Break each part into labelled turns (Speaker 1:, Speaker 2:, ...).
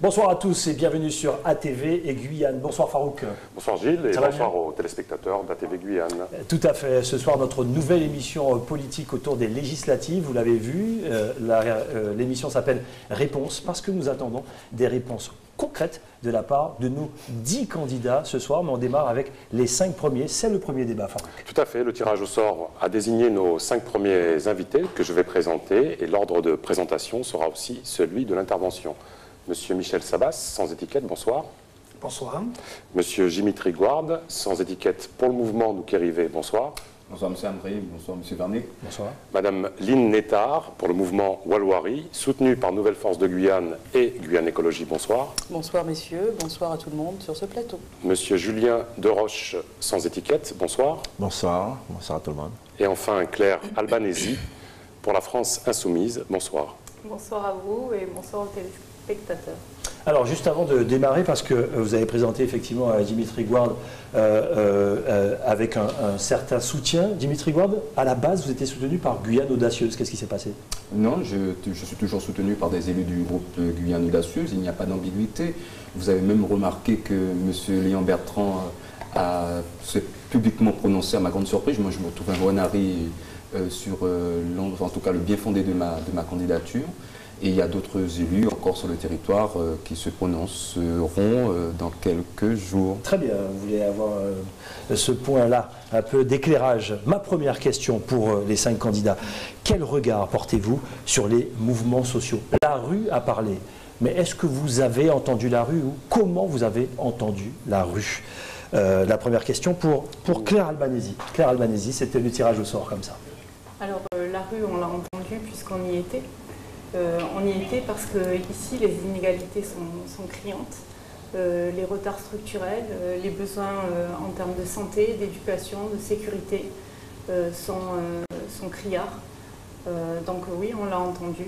Speaker 1: Bonsoir à tous et bienvenue sur ATV et Guyane. Bonsoir Farouk.
Speaker 2: Bonsoir Gilles et bonsoir aux téléspectateurs d'ATV Guyane.
Speaker 1: Tout à fait. Ce soir, notre nouvelle émission politique autour des législatives. Vous l'avez vu, l'émission s'appelle Réponse parce que nous attendons des réponses concrètes de la part de nos 10 candidats ce soir. Mais on démarre avec les 5 premiers. C'est le premier débat, Farouk.
Speaker 2: Tout à fait. Le tirage au sort a désigné nos 5 premiers invités que je vais présenter et l'ordre de présentation sera aussi celui de l'intervention. Monsieur Michel Sabas, sans étiquette, bonsoir.
Speaker 3: Bonsoir.
Speaker 2: Monsieur Dimitri Gouard, sans étiquette pour le mouvement Nous qui Rivet, bonsoir.
Speaker 4: Bonsoir Monsieur Ambré, bonsoir Monsieur Vernet.
Speaker 1: Bonsoir.
Speaker 2: Madame Lynn Nettard, pour le mouvement Walloirie, soutenue par Nouvelle Force de Guyane et Guyane Écologie, bonsoir.
Speaker 5: Bonsoir messieurs, bonsoir à tout le monde sur ce plateau.
Speaker 2: Monsieur Julien Deroche, sans étiquette, bonsoir.
Speaker 6: Bonsoir, bonsoir à tout le monde.
Speaker 2: Et enfin Claire Albanesi, pour la France Insoumise, bonsoir.
Speaker 7: Bonsoir à vous et bonsoir aux téléspectateurs.
Speaker 1: Alors, juste avant de démarrer, parce que vous avez présenté effectivement Dimitri Gouard avec un certain soutien. Dimitri Gouard, à la base, vous étiez soutenu par Guyane Audacieuse. Qu'est-ce qui s'est passé?
Speaker 4: Non, je suis toujours soutenu par des élus du groupe Guyane Audacieuse. Il n'y a pas d'ambiguïté. Vous avez même remarqué que M. Léon Bertrand s'est publiquement prononcé à ma grande surprise. Moi, je me retrouve un renari sur en tout cas le bien fondé de ma candidature. Et il y a d'autres élus encore sur le territoire qui se prononceront dans quelques jours.
Speaker 1: Très bien, vous voulez avoir ce point-là, un peu d'éclairage. Ma première question pour les 5 candidats. Quel regard portez-vous sur les mouvements sociaux? La rue a parlé, mais est-ce que vous avez entendu la rue ou comment vous avez entendu la rue? La première question pour Claire Albanesi. Claire Albanesi, c'était le tirage au sort comme ça.
Speaker 7: Alors la rue, on l'a entendu puisqu'on y était. On y était parce que ici les inégalités sont criantes, les retards structurels, les besoins en termes de santé, d'éducation, de sécurité sont criards. Donc oui, on l'a entendu.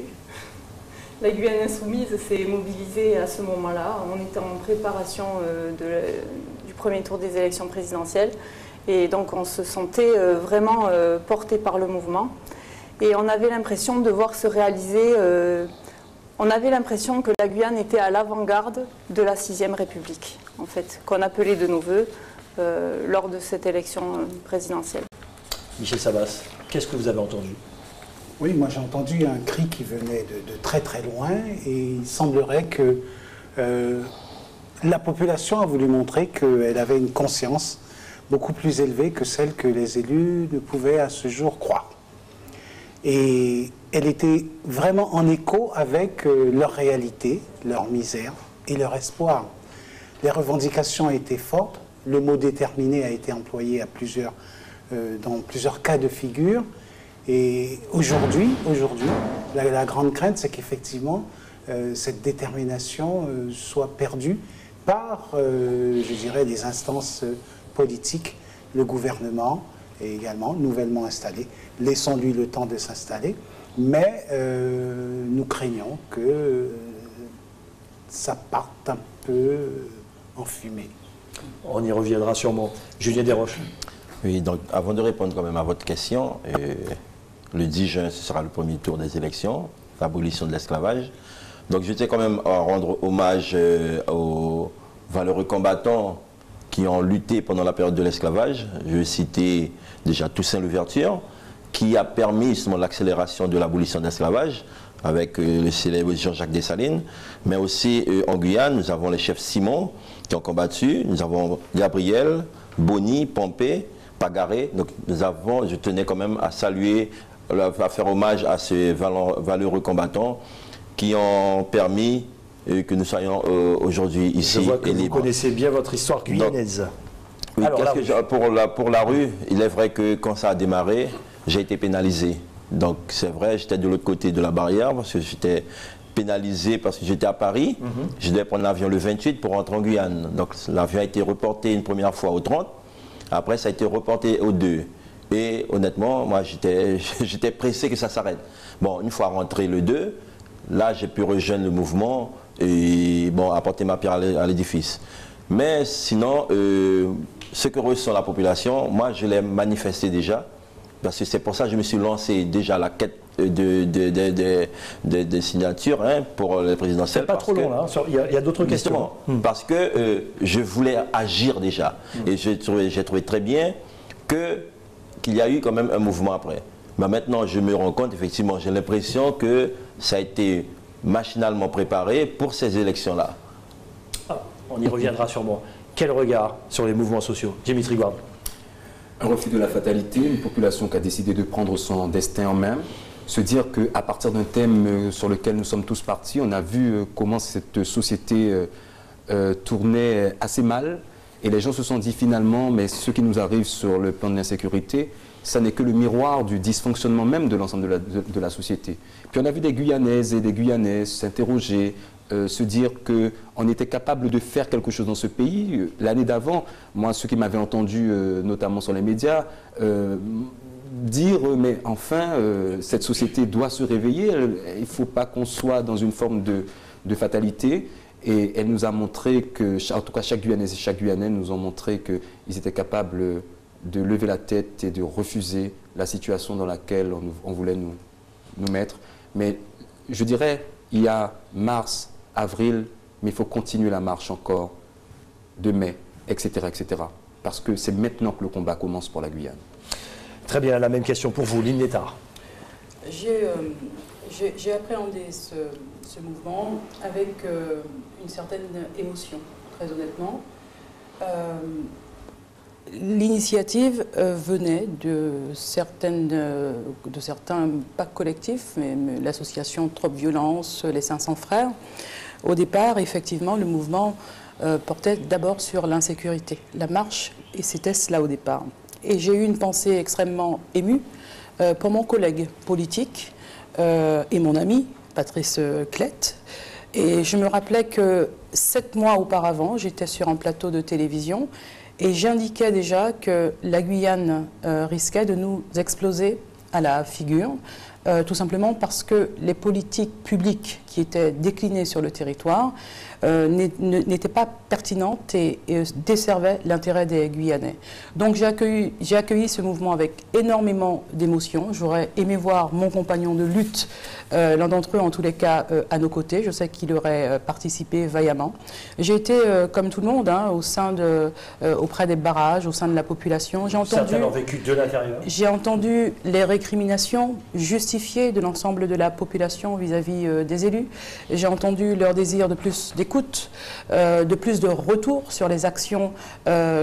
Speaker 7: La Guyane Insoumise s'est mobilisée à ce moment-là. On était en préparation du premier tour des élections présidentielles et donc on se sentait vraiment porté par le mouvement. Et on avait l'impression de voir se réaliser, on avait l'impression que la Guyane était à l'avant-garde de la 6e République, en fait, qu'on appelait de nos voeux lors de cette élection présidentielle.
Speaker 1: Michel Sabas, qu'est-ce que vous avez entendu?
Speaker 3: Oui, moi j'ai entendu un cri qui venait de très très loin et il semblerait que la population a voulu montrer qu'elle avait une conscience beaucoup plus élevée que celle que les élus ne pouvaient à ce jour croire. Et elle était vraiment en écho avec leur réalité, leur misère et leur espoir. Les revendications étaient fortes, le mot déterminé a été employé dans plusieurs cas de figure. Et aujourd'hui, la grande crainte, c'est qu'effectivement, cette détermination soit perdue par, je dirais, des instances politiques, le gouvernement, et également nouvellement installé. Laissons-lui le temps de s'installer, mais nous craignons que ça parte un peu en fumée.
Speaker 1: On y reviendra sûrement. Julien Desroches.
Speaker 6: Oui, donc avant de répondre quand même à votre question, le 10 juin, ce sera le premier tour des élections, l'abolition de l'esclavage. Donc je tiens quand même à rendre hommage aux valeureux combattants qui ont lutté pendant la période de l'esclavage. Je vais citer déjà Toussaint Louverture, qui a permis justement l'accélération de l'abolition de l'esclavage avec le célèbre Jean-Jacques Dessalines. Mais aussi en Guyane, nous avons les chefs Simon qui ont combattu, nous avons Gabriel, Boni, Pompé, Pagaré. Donc je tenais quand même à saluer, à faire hommage à ces valeureux combattants qui ont permis que nous soyons aujourd'hui ici.
Speaker 1: Je vois que vous connaissez bien votre histoire guyanaise.
Speaker 6: Oui,
Speaker 1: alors,
Speaker 6: pour la rue, il est vrai que quand ça a démarré, j'ai été pénalisé. Donc c'est vrai, j'étais de l'autre côté de la barrière parce que j'étais pénalisé parce que j'étais à Paris. Je devais prendre l'avion le 28 pour rentrer en Guyane. Donc l'avion a été reporté une première fois au 30. Après, ça a été reporté au 2. Et honnêtement, moi, j'étais pressé que ça s'arrête. Bon, une fois rentré le 2, là, j'ai pu rejoindre le mouvement et bon, apporter ma pierre à l'édifice. Mais sinon, ce que ressent la population, moi, je l'ai manifesté déjà. Parce que c'est pour ça que je me suis lancé déjà à la quête de signatures pour les présidentielles.
Speaker 1: C'est pas trop long là, il y a d'autres questions.
Speaker 6: Parce que je voulais agir déjà. Et j'ai trouvé très bien qu'il y a eu quand même un mouvement après. Mais maintenant, je me rends compte, effectivement, j'ai l'impression que ça a été machinalement préparé pour ces élections-là.
Speaker 1: Ah, on y reviendra sûrement. Quel regard sur les mouvements sociaux? Dimitri Gouard.
Speaker 4: Un refus de la fatalité, une population qui a décidé de prendre son destin en main, se dire qu'à partir d'un thème sur lequel nous sommes tous partis, on a vu comment cette société tournait assez mal, et les gens se sont dit finalement, mais ce qui nous arrive sur le plan de l'insécurité, ça n'est que le miroir du dysfonctionnement même de l'ensemble de la société. Puis on a vu des Guyanaises et des Guyanais s'interroger, se dire qu'on était capable de faire quelque chose dans ce pays. L'année d'avant, moi, ceux qui m'avaient entendu, notamment sur les médias, dire mais enfin, cette société doit se réveiller, il ne faut pas qu'on soit dans une forme de fatalité. Et elle nous a montré que, en tout cas chaque Guyanaise et chaque Guyanais nous ont montré qu'ils étaient capables de lever la tête et de refuser la situation dans laquelle on voulait nous mettre. Mais je dirais, il y a mars, avril, mais il faut continuer la marche encore de mai, etc., etc. Parce que c'est maintenant que le combat commence pour la Guyane.
Speaker 1: Très bien, la même question pour vous, Lynn Létard.
Speaker 5: J'ai appréhendé ce mouvement avec une certaine émotion, très honnêtement. L'initiative venait de certains, pas collectifs, mais l'association Trop Violence, les 500 Frères. Au départ, effectivement, le mouvement portait d'abord sur l'insécurité, la marche, et c'était cela au départ. Et j'ai eu une pensée extrêmement émue pour mon collègue politique et mon ami, Patrice Clette. Et je me rappelais que 7 mois auparavant, j'étais sur un plateau de télévision et j'indiquais déjà que la Guyane risquait de nous exploser à la figure, tout simplement parce que les politiques publiques qui étaient déclinées sur le territoire n'étaient pas pertinentes et desservaient l'intérêt des Guyanais. Donc j'ai accueilli ce mouvement avec énormément d'émotion. J'aurais aimé voir mon compagnon de lutte, l'un d'entre eux en tous les cas, à nos côtés. Je sais qu'il aurait participé vaillamment. J'ai été, comme tout le monde, auprès des barrages, au sein de la population.
Speaker 1: Certains l'ont vécu de l'intérieur.
Speaker 5: J'ai entendu les récriminations justifiées de l'ensemble de la population vis-à-vis des élus. J'ai entendu leur désir de plus d'écoute, de plus de retour sur les actions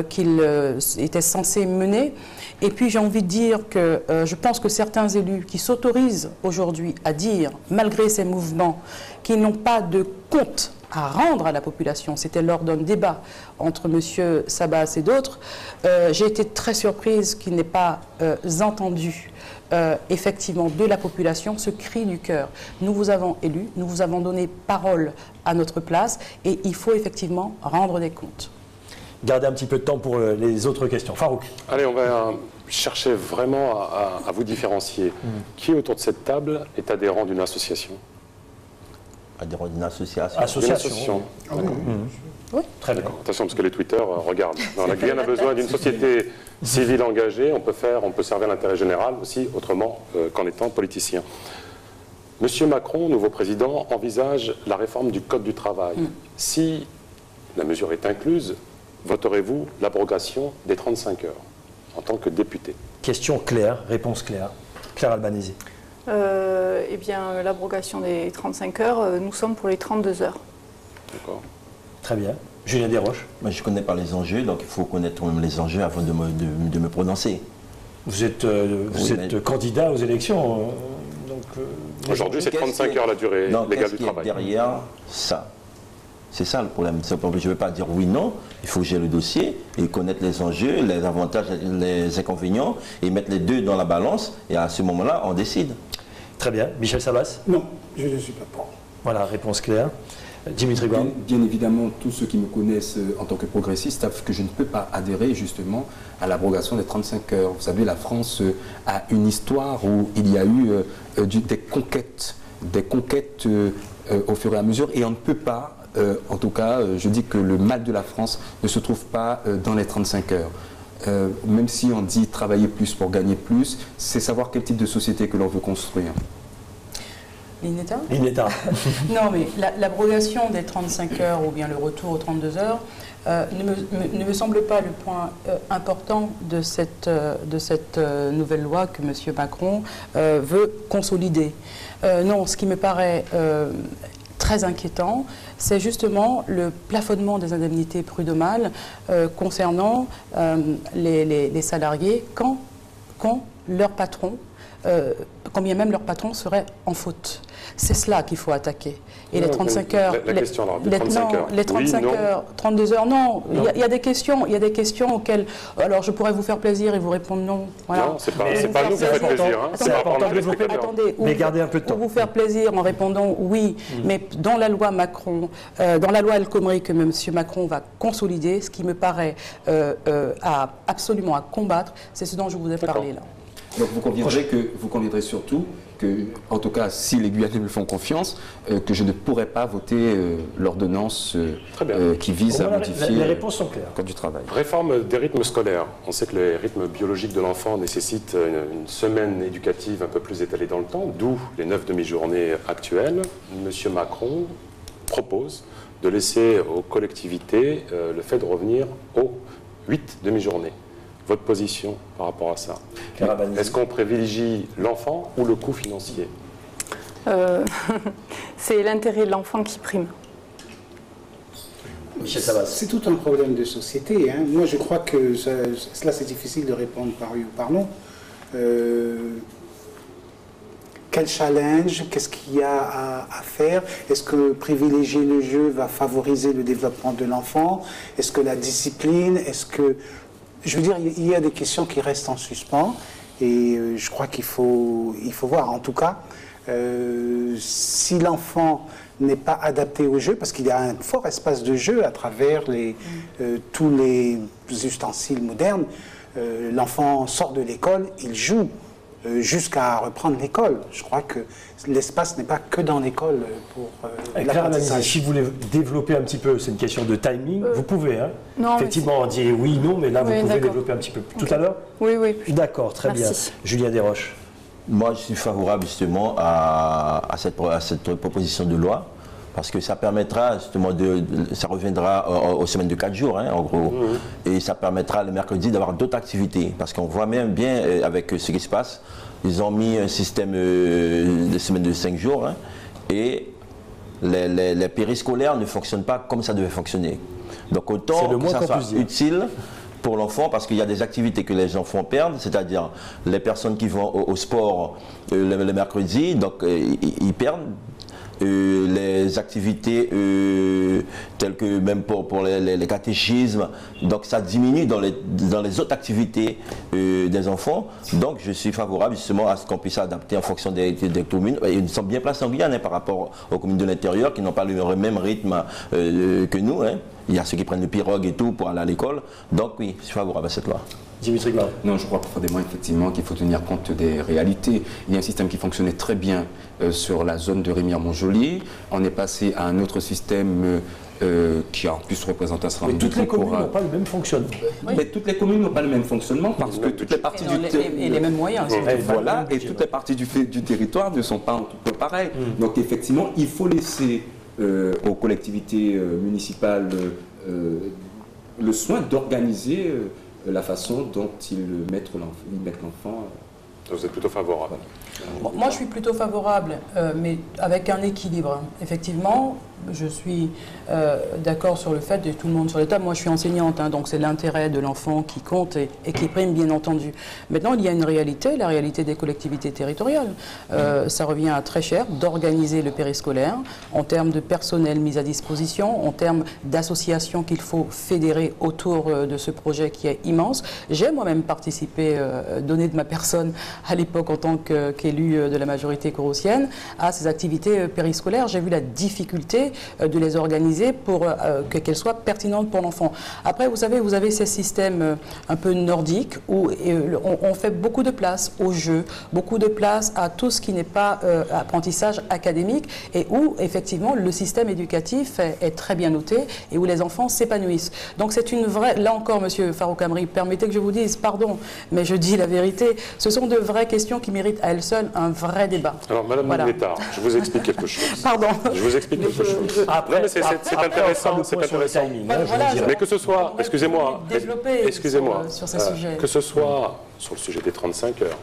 Speaker 5: qu'ils étaient censés mener. Et puis j'ai envie de dire que je pense que certains élus qui s'autorisent aujourd'hui à dire, malgré ces mouvements, qu'ils n'ont pas de compte à rendre à la population, c'était lors d'un débat entre M. Sabas et d'autres, j'ai été très surprise qu'ils n'aient pas entendu effectivement de la population ce cri du cœur. Nous vous avons élus, nous vous avons donné parole à notre place et il faut effectivement rendre des comptes.
Speaker 1: Gardez un petit peu de temps pour les autres questions. Farouk.
Speaker 2: Allez, on va chercher vraiment à vous différencier. Qui autour de cette table est adhérent d'une association?
Speaker 6: Adhérent d'une association.
Speaker 2: Association.
Speaker 1: Ah, oui. Oui, très bien.
Speaker 2: Attention, parce que les Twitter regardent. Non, la Guyane a besoin d'une société civile engagée. On peut servir l'intérêt général aussi autrement qu'en étant politicien. Monsieur Macron, nouveau président, envisage la réforme du Code du travail. Si la mesure est incluse, voterez-vous l'abrogation des 35 heures en tant que député?
Speaker 1: Question claire, réponse claire. Claire Albanese.
Speaker 7: Eh bien, l'abrogation des 35 heures, nous sommes pour les 32 heures.
Speaker 2: D'accord.
Speaker 1: Très bien. Julien Desroches.
Speaker 6: Moi, je ne connais pas les enjeux, donc il faut connaître même les enjeux avant de me prononcer.
Speaker 1: Vous êtes candidat aux élections.
Speaker 2: Aujourd'hui, c'est 35 heures la durée légale du travail.
Speaker 6: Derrière ça, c'est ça le problème. Je ne veux pas dire oui, non. Il faut gérer le dossier et connaître les enjeux, les avantages, les inconvénients et mettre les deux dans la balance. Et à ce moment-là, on décide.
Speaker 1: Très bien. Michel Sabas?
Speaker 3: Non, je ne suis pas pour.
Speaker 1: Voilà, réponse claire. Dimitri Gouard.
Speaker 4: Bien évidemment, tous ceux qui me connaissent en tant que progressiste savent que je ne peux pas adhérer justement à l'abrogation des 35 heures. Vous savez, la France a une histoire où il y a eu des conquêtes au fur et à mesure, et on ne peut pas, en tout cas, je dis que le mal de la France ne se trouve pas dans les 35 heures. même si on dit travailler plus pour gagner plus, c'est savoir quel type de société que l'on veut construire.
Speaker 5: Linetta ?
Speaker 1: Linetta.
Speaker 5: Non, mais l'abrogation des 35 heures ou bien le retour aux 32 heures ne me semble pas le point important de cette nouvelle loi que M. Macron veut consolider. Non, ce qui me paraît très inquiétant, c'est justement le plafonnement des indemnités prud'homales concernant les salariés quand leur patron, quand bien même leur patron serait en faute. C'est cela qu'il faut attaquer. Et les 35 heures...
Speaker 2: La question, alors, les 35 heures.
Speaker 5: Les 35 heures, 32 heures, non. Il y a des questions auxquelles... Alors, je pourrais vous faire plaisir et vous répondre non. Voilà.
Speaker 2: Non, c'est pas nous qui fait plaisir. Hein.
Speaker 1: C'est important de développer.
Speaker 5: Attendez,
Speaker 1: mais gardez un peu de temps.
Speaker 5: Ou vous faire plaisir en répondant oui, mais dans la loi Macron, dans la loi El Khomri que M. Macron va consolider, ce qui me paraît absolument à combattre, c'est ce dont je vous ai parlé là.
Speaker 4: Donc vous conviendrez surtout que, en tout cas, si les Guyanais me font confiance, que je ne pourrais pas voter l'ordonnance qui vise à modifier
Speaker 1: les réponses sont claires.
Speaker 4: le code du travail.
Speaker 2: Réforme des rythmes scolaires. On sait que les rythmes biologiques de l'enfant nécessitent une semaine éducative un peu plus étalée dans le temps, d'où les 9 demi-journées actuelles. M. Macron propose de laisser aux collectivités le fait de revenir aux 8 demi-journées. Votre position par rapport à ça? Est-ce qu'on privilégie l'enfant ou le coût financier?
Speaker 7: C'est l'intérêt de l'enfant qui prime.
Speaker 1: Michel Savas.
Speaker 3: C'est tout un problème de société. Hein. Moi, je crois que cela, c'est difficile de répondre par oui ou par non. Quel challenge? Qu'est-ce qu'il y a à faire? Est-ce que privilégier le jeu va favoriser le développement de l'enfant? Est-ce que la discipline? Est-ce que... Je veux dire, il y a des questions qui restent en suspens et je crois qu'il faut voir. En tout cas, si l'enfant n'est pas adapté au jeu, parce qu'il y a un fort espace de jeu à travers tous les ustensiles modernes, l'enfant sort de l'école, il joue jusqu'à reprendre l'école. Je crois que l'espace n'est pas que dans l'école pour l'apprentissage.
Speaker 1: Si vous voulez développer un petit peu, c'est une question de timing, vous pouvez. Hein.
Speaker 7: Non,
Speaker 1: effectivement, on dit oui, non, mais là, vous pouvez développer un petit peu. Tout à l'heure?
Speaker 7: Oui, oui.
Speaker 1: D'accord, très bien. Julien Desroches.
Speaker 6: Moi, je suis favorable justement à cette proposition de loi. Parce que ça permettra justement ça reviendra aux semaines de 4 jours, hein, en gros. Et ça permettra le mercredi d'avoir d'autres activités. Parce qu'on voit même bien avec ce qui se passe, ils ont mis un système de semaine de 5 jours, hein, et les périscolaires ne fonctionnent pas comme ça devait fonctionner. Donc autant que ça soit utile pour l'enfant, parce qu'il y a des activités que les enfants perdent, c'est-à-dire les personnes qui vont au sport le mercredi, donc ils perdent. Les activités telles que même pour les catéchismes, donc ça diminue dans les autres activités des enfants. Donc je suis favorable justement à ce qu'on puisse adapter en fonction des communes. Et nous sommes bien placés en Guyane, hein, par rapport aux communes de l'intérieur qui n'ont pas le même rythme que nous. Hein. Il y a ceux qui prennent le pirogue et tout pour aller à l'école. Donc oui, je suis favorable à cette loi.
Speaker 1: Dimitri Gland.
Speaker 4: Non, je crois profondément effectivement qu'il faut tenir compte des réalités. Il y a un système qui fonctionnait très bien sur la zone de Rémière-Montjoly. On est passé à un autre système qui en plus représente un certain nombre de...
Speaker 1: Mais toutes les communes n'ont pas le même fonctionnement.
Speaker 4: Oui. Mais toutes les communes n'ont pas le même fonctionnement parce que toutes les parties
Speaker 5: et les mêmes moyens.
Speaker 4: Voilà, et toutes les parties du territoire ne sont pas en tout cas pareilles. Donc effectivement, il faut laisser aux collectivités municipales le soin d'organiser la façon dont ils mettent l'enfant.
Speaker 2: Vous êtes plutôt favorable?
Speaker 5: Bon, moi, je suis plutôt favorable, mais avec un équilibre. Effectivement, je suis d'accord sur le fait de tout le monde sur l'État. Moi, je suis enseignante, hein, donc c'est l'intérêt de l'enfant qui compte et qui prime, bien entendu. Maintenant, il y a une réalité, la réalité des collectivités territoriales. Ça revient à très cher d'organiser le périscolaire en termes de personnel mis à disposition, en termes d'associations qu'il faut fédérer autour de ce projet qui est immense. J'ai moi-même participé, donné de ma personne à l'époque en tant qu'élève qu'élu de la majorité corossienne, à ces activités périscolaires. J'ai vu la difficulté de les organiser pour qu'elles soient pertinentes pour l'enfant. Après, vous savez, vous avez ces systèmes un peu nordiques où on fait beaucoup de place aux jeux, beaucoup de place à tout ce qui n'est pas apprentissage académique et où, effectivement, le système éducatif est très bien noté et où les enfants s'épanouissent. Donc c'est une vraie... Là encore, Monsieur Farouk Amri, permettez que je vous dise, pardon, mais je dis la vérité, ce sont de vraies questions qui méritent à elles seules un vrai débat.
Speaker 2: Alors, Madame Létard, je vous explique quelque chose.
Speaker 5: Pardon.
Speaker 2: Je vous explique quelque chose. Non, mais c'est intéressant, c'est intéressant. Mais que ce soit, excusez-moi,
Speaker 5: sur ce sujet.
Speaker 2: Que ce soit sur le sujet des 35 heures,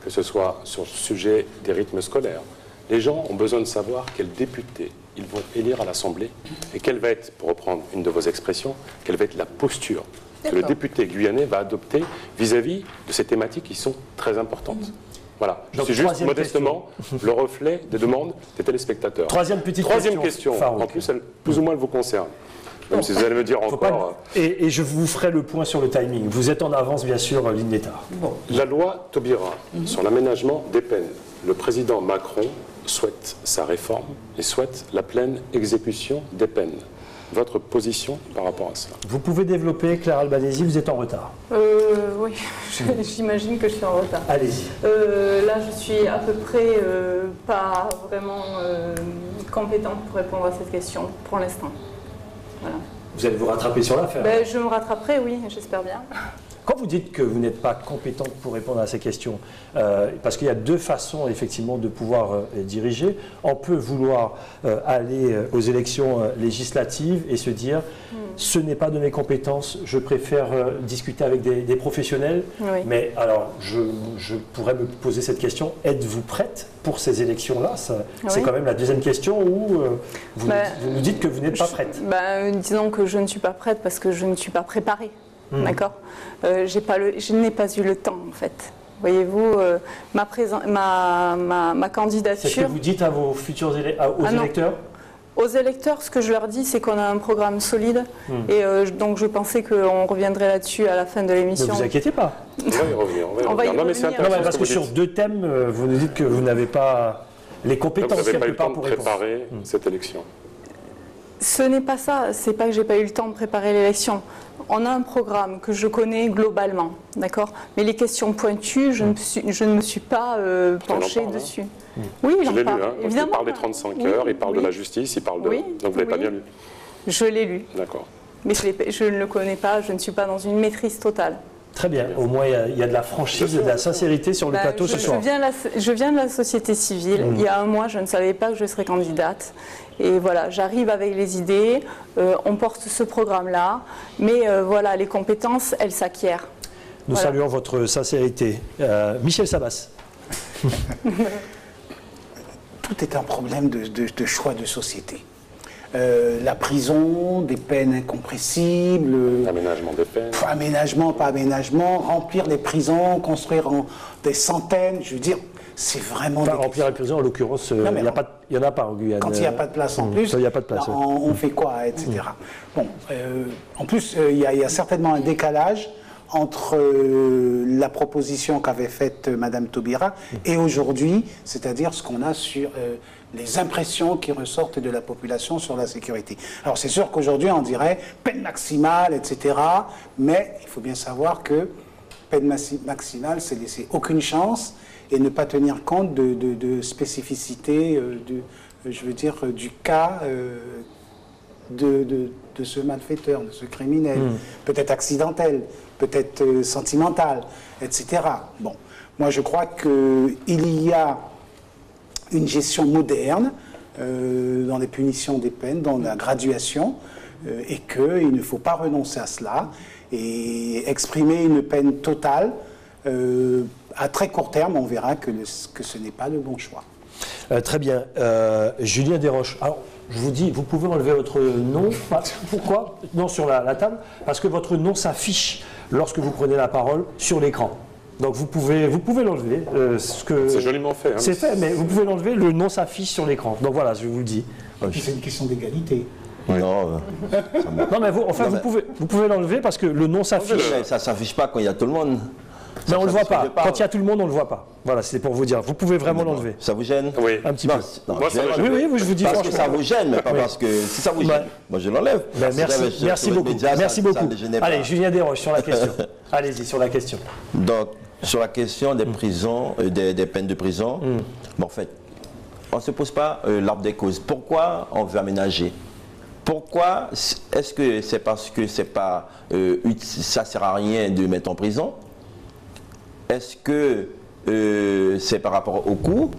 Speaker 2: que ce soit sur le sujet des rythmes scolaires, les gens ont besoin de savoir quels députés ils vont élire à l'Assemblée et quelle va être, pour reprendre une de vos expressions, quelle va être la posture que le député guyanais va adopter vis-à-vis de ces thématiques qui sont très importantes. Voilà, je suis juste modestement le reflet des demandes des téléspectateurs.
Speaker 1: Troisième question.
Speaker 2: En plus, plus ou moins elle vous concerne. Même si vous allez me dire encore...
Speaker 1: Et je vous ferai le point sur le timing. Vous êtes en avance, bien sûr, Lynn Létard.
Speaker 2: Bon. La loi Taubira sur l'aménagement des peines. Le président Macron souhaite sa réforme et souhaite la pleine exécution des peines. Votre position par rapport à ça?
Speaker 1: Vous pouvez développer, Claire Albanesi, vous êtes en retard.
Speaker 7: Oui, j'imagine que je suis en retard.
Speaker 1: Allez-y.
Speaker 7: Là, je suis à peu près pas vraiment compétente pour répondre à cette question, pour l'instant. Voilà.
Speaker 1: Vous allez vous rattraper sur l'affaire?
Speaker 7: Je me rattraperai, oui, j'espère bien.
Speaker 1: Quand vous dites que vous n'êtes pas compétente pour répondre à ces questions, parce qu'il y a deux façons effectivement de pouvoir diriger, on peut vouloir aller aux élections législatives et se dire ce n'est pas de mes compétences, je préfère discuter avec des professionnels.
Speaker 7: Oui.
Speaker 1: Mais alors, je pourrais me poser cette question, êtes-vous prête pour ces élections-là? C'est quand même la deuxième question où vous nous dites que vous n'êtes pas prête.
Speaker 7: Disons que je ne suis pas prête parce que je ne suis pas préparée. D'accord. Je n'ai pas eu le temps, en fait. Voyez-vous, ma candidature...
Speaker 1: C'est ce que vous dites à vos futurs électeurs?
Speaker 7: Aux électeurs, ce que je leur dis, c'est qu'on a un programme solide. Et donc, je pensais qu'on reviendrait là-dessus à la fin de l'émission.
Speaker 1: Ne vous inquiétez pas.
Speaker 2: On va y revenir.
Speaker 7: Non, mais
Speaker 2: c'est intéressant.
Speaker 1: Parce que sur deux thèmes, vous nous dites que vous n'avez pas les compétences.
Speaker 2: Vous n'avez pas eu le temps de préparer cette élection.
Speaker 7: Ce n'est pas ça. C'est pas que j'ai pas eu le temps de préparer l'élection. On a un programme que je connais globalement, d'accord. Mais les questions pointues, je ne me suis pas penchée dessus. Oui,
Speaker 2: je l'ai lu,
Speaker 7: évidemment.
Speaker 2: Il parle des 35 heures, il parle de la justice, il parle de...
Speaker 7: Oui,
Speaker 2: donc vous ne l'avez pas bien lu.
Speaker 7: Je l'ai lu.
Speaker 2: D'accord.
Speaker 7: Mais je ne le connais pas, je ne suis pas dans une maîtrise totale.
Speaker 1: Très bien, au moins il y a de la franchise et de la sincérité sur le plateau ce soir.
Speaker 7: Je viens de la société civile. Il y a un mois, je ne savais pas que je serais candidate. Et voilà, j'arrive avec les idées, on porte ce programme-là, mais voilà, les compétences, elles s'acquièrent.
Speaker 1: Nous saluons votre sincérité. Michel Sabas.
Speaker 3: Tout est un problème de choix de société. La prison, des peines incompressibles.
Speaker 2: Aménagement des peines.
Speaker 3: Aménagement, pas aménagement. Remplir les prisons, construire des centaines. Je veux dire, c'est vraiment...
Speaker 1: Pas remplir les prisons, en l'occurrence, il n'y en a pas en Guyane.
Speaker 3: Quand il n'y a pas de place en plus,
Speaker 1: il n'y a pas de place,
Speaker 3: on fait quoi, etc. Bon, en plus, il y a certainement un décalage entre la proposition qu'avait faite Madame Taubira et aujourd'hui, c'est-à-dire ce qu'on a sur les impressions qui ressortent de la population sur la sécurité. Alors c'est sûr qu'aujourd'hui on dirait peine maximale, etc. Mais il faut bien savoir que peine maximale, c'est laisser aucune chance et ne pas tenir compte de spécificité, je veux dire, du cas de ce malfaiteur, de ce criminel, peut-être accidentel, peut-être sentimental, etc. Bon, moi je crois qu'il y a une gestion moderne dans les punitions des peines, dans la graduation, et qu'il ne faut pas renoncer à cela et exprimer une peine totale. À très court terme, on verra que ce n'est pas le bon choix.
Speaker 1: Très bien. Julien Desroches. Alors, je vous dis, vous pouvez enlever votre nom. Pourquoi? Non, sur la table. Parce que votre nom s'affiche lorsque vous prenez la parole sur l'écran. Donc vous pouvez l'enlever.
Speaker 2: C'est joliment fait. Hein,
Speaker 1: c'est fait, mais vous pouvez l'enlever, le nom s'affiche sur l'écran. Donc voilà, je vous le dis.
Speaker 3: C'est une question d'égalité.
Speaker 6: Oui.
Speaker 1: Non, mais vous pouvez l'enlever parce que le nom s'affiche.
Speaker 6: Ça ne s'affiche pas quand il y a tout le monde.
Speaker 1: Mais on ne le voit pas.
Speaker 6: je parle.
Speaker 1: Quand il y a tout le monde, on ne le voit pas. Voilà, c'est pour vous dire. Vous pouvez vraiment l'enlever.
Speaker 6: Ça vous gêne?
Speaker 2: Oui.
Speaker 1: Un petit
Speaker 6: Non,
Speaker 1: peu.
Speaker 6: non,
Speaker 2: Moi, ça me gêne.
Speaker 1: Oui, je vous dis
Speaker 6: parce que
Speaker 1: franchement.
Speaker 6: ça vous gêne, mais pas
Speaker 1: Oui.
Speaker 6: parce que si ça vous gêne,
Speaker 1: Ouais.
Speaker 6: moi je l'enlève.
Speaker 1: Ben,
Speaker 6: Si j'avais
Speaker 1: merci
Speaker 6: sur
Speaker 1: beaucoup.
Speaker 6: les médias,
Speaker 1: Merci
Speaker 6: ça
Speaker 1: beaucoup.
Speaker 6: ne les gênait pas.
Speaker 1: Allez, Julien Desroches sur la question. Allez-y, sur la question.
Speaker 6: Donc, sur la question des prisons, des peines de prison, bon, en fait, on ne se pose pas l'arbre des causes. Pourquoi on veut aménager? Pourquoi? Est-ce que c'est parce que c'est pas, ça ne sert à rien de mettre en prison? Est-ce que c'est par rapport au coût?